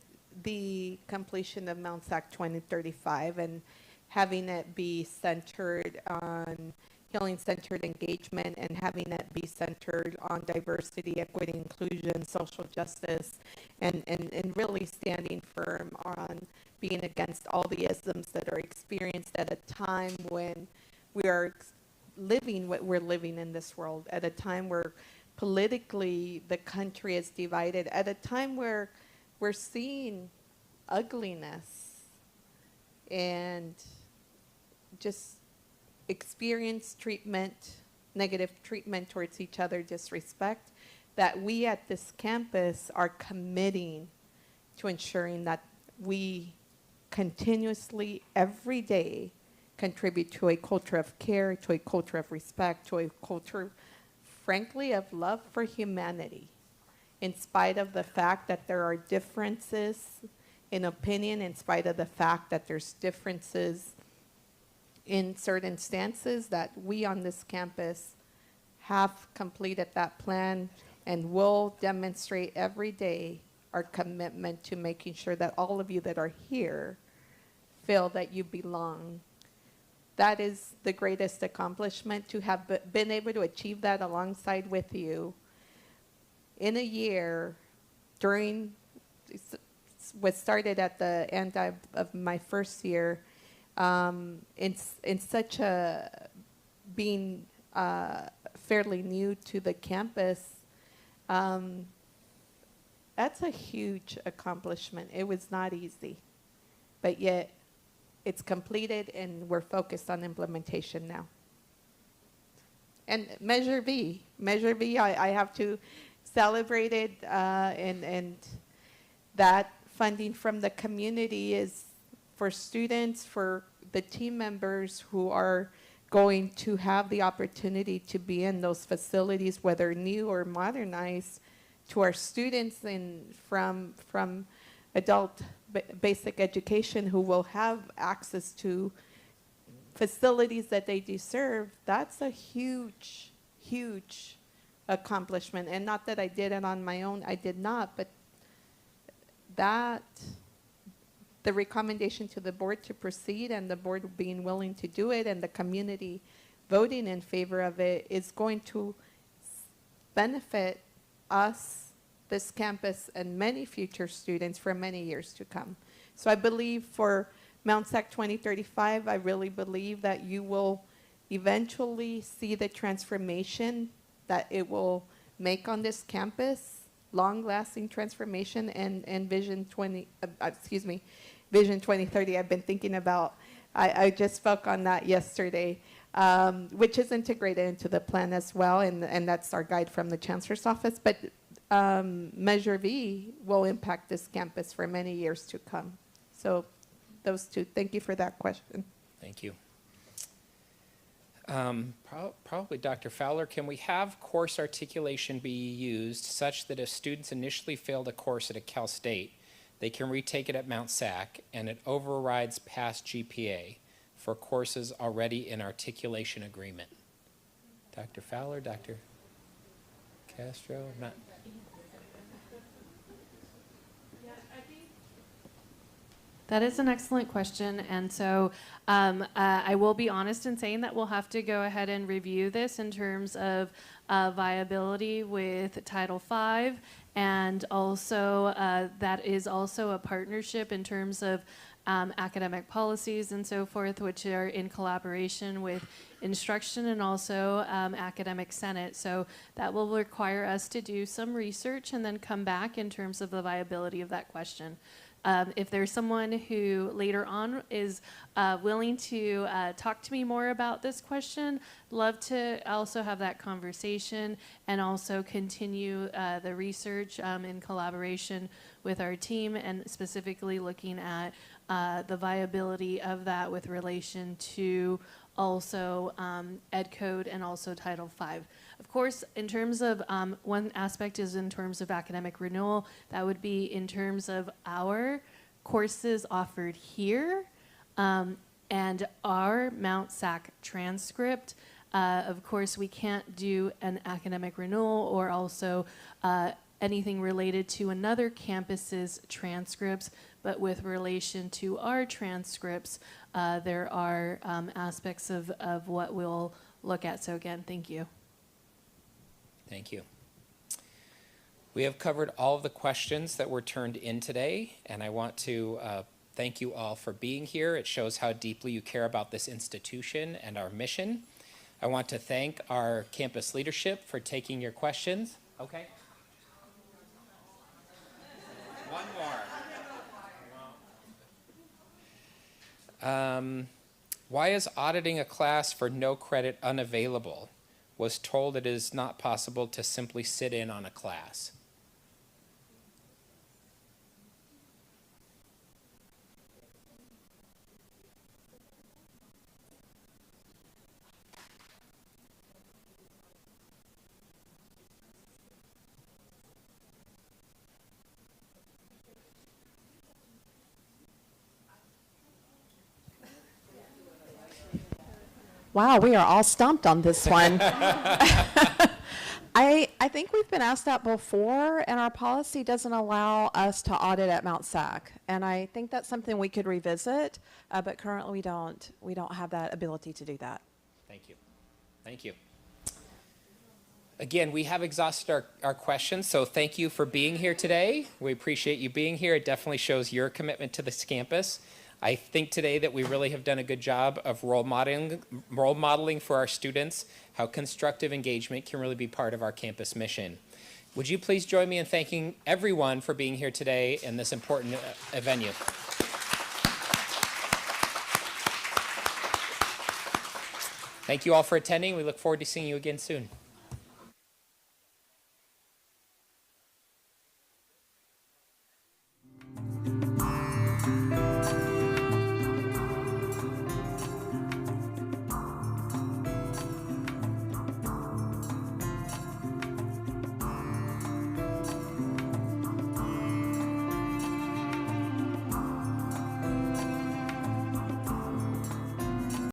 the completion of Mount SAC 2035 and having it be centered on healing-centered engagement and having it be centered on diversity, equity, inclusion, social justice, and really standing firm on being against all the isms that are experienced at a time when we are living what we're living in this world, at a time where politically the country is divided, at a time where we're seeing ugliness and just experience treatment, negative treatment towards each other, disrespect, that we at this campus are committing to ensuring that we continuously, every day, contribute to a culture of care, to a culture of respect, to a culture, frankly, of love for humanity, in spite of the fact that there are differences in opinion, in spite of the fact that there's differences in certain stances, that we on this campus have completed that plan and will demonstrate every day our commitment to making sure that all of you that are here feel that you belong. That is the greatest accomplishment, to have been able to achieve that alongside with you in a year during what started at the end of my first year, in such a being fairly new to the campus, that's a huge accomplishment. It was not easy, but yet it's completed and we're focused on implementation now. And Measure V, I have to celebrate it, and that funding from the community is for students, for the team members who are going to have the opportunity to be in those facilities, whether new or modernized, to our students from adult basic education who will have access to facilities that they deserve. That's a huge, huge accomplishment. And not that I did it on my own, I did not, but that, the recommendation to the board to proceed and the board being willing to do it and the community voting in favor of it is going to benefit us, this campus, and many future students for many years to come. So I believe for Mount SAC 2035, I really believe that you will eventually see the transformation that it will make on this campus, long-lasting transformation, and Vision 2030. I've been thinking about, I just spoke on that yesterday, which is integrated into the plan as well, and that's our guide from the Chancellor's Office. But Measure V will impact this campus for many years to come. So those two. Thank you for that question. Thank you. Probably Dr. Fowler, can we have course articulation be used such that if students initially failed a course at a Cal State, they can retake it at Mount SAC and it overrides past GPA for courses already in articulation agreement? Dr. Fowler, Dr. Castro, not. That is an excellent question, and so I will be honest in saying that we'll have to go ahead and review this in terms of viability with Title V, and also that is also a partnership in terms of academic policies and so forth, which are in collaboration with instruction and also academic senate. So that will require us to do some research and then come back in terms of the viability of that question. If there's someone who later on is willing to talk to me more about this question, love to also have that conversation and also continue the research in collaboration with our team and specifically looking at the viability of that with relation to also Ed Code and also Title V. Of course, in terms of one aspect is in terms of academic renewal, that would be in terms of our courses offered here and our Mount SAC transcript. Of course, we can't do an academic renewal or also anything related to another campus's transcripts, but with relation to our transcripts, there are aspects of what we'll look at. So again, thank you. Thank you. We have covered all of the questions that were turned in today, and I want to thank you all for being here. It shows how deeply you care about this institution and our mission. I want to thank our campus leadership for taking your questions. Okay. One more. Why is auditing a class for no credit unavailable? Was told it is not possible to simply sit in on a class. Wow, we are all stumped on this one. I think we've been asked that before, and our policy doesn't allow us to audit at Mount SAC. And I think that's something we could revisit, but currently we don't have that ability to do that. Thank you. Thank you. Again, we have exhausted our questions, so thank you for being here today. We appreciate you being here. It definitely shows your commitment to this campus. I think today that we really have done a good job of role modeling for our students how constructive engagement can really be part of our campus mission. Would you please join me in thanking everyone for being here today in this important venue? Thank you all for attending. We look forward to seeing you again soon.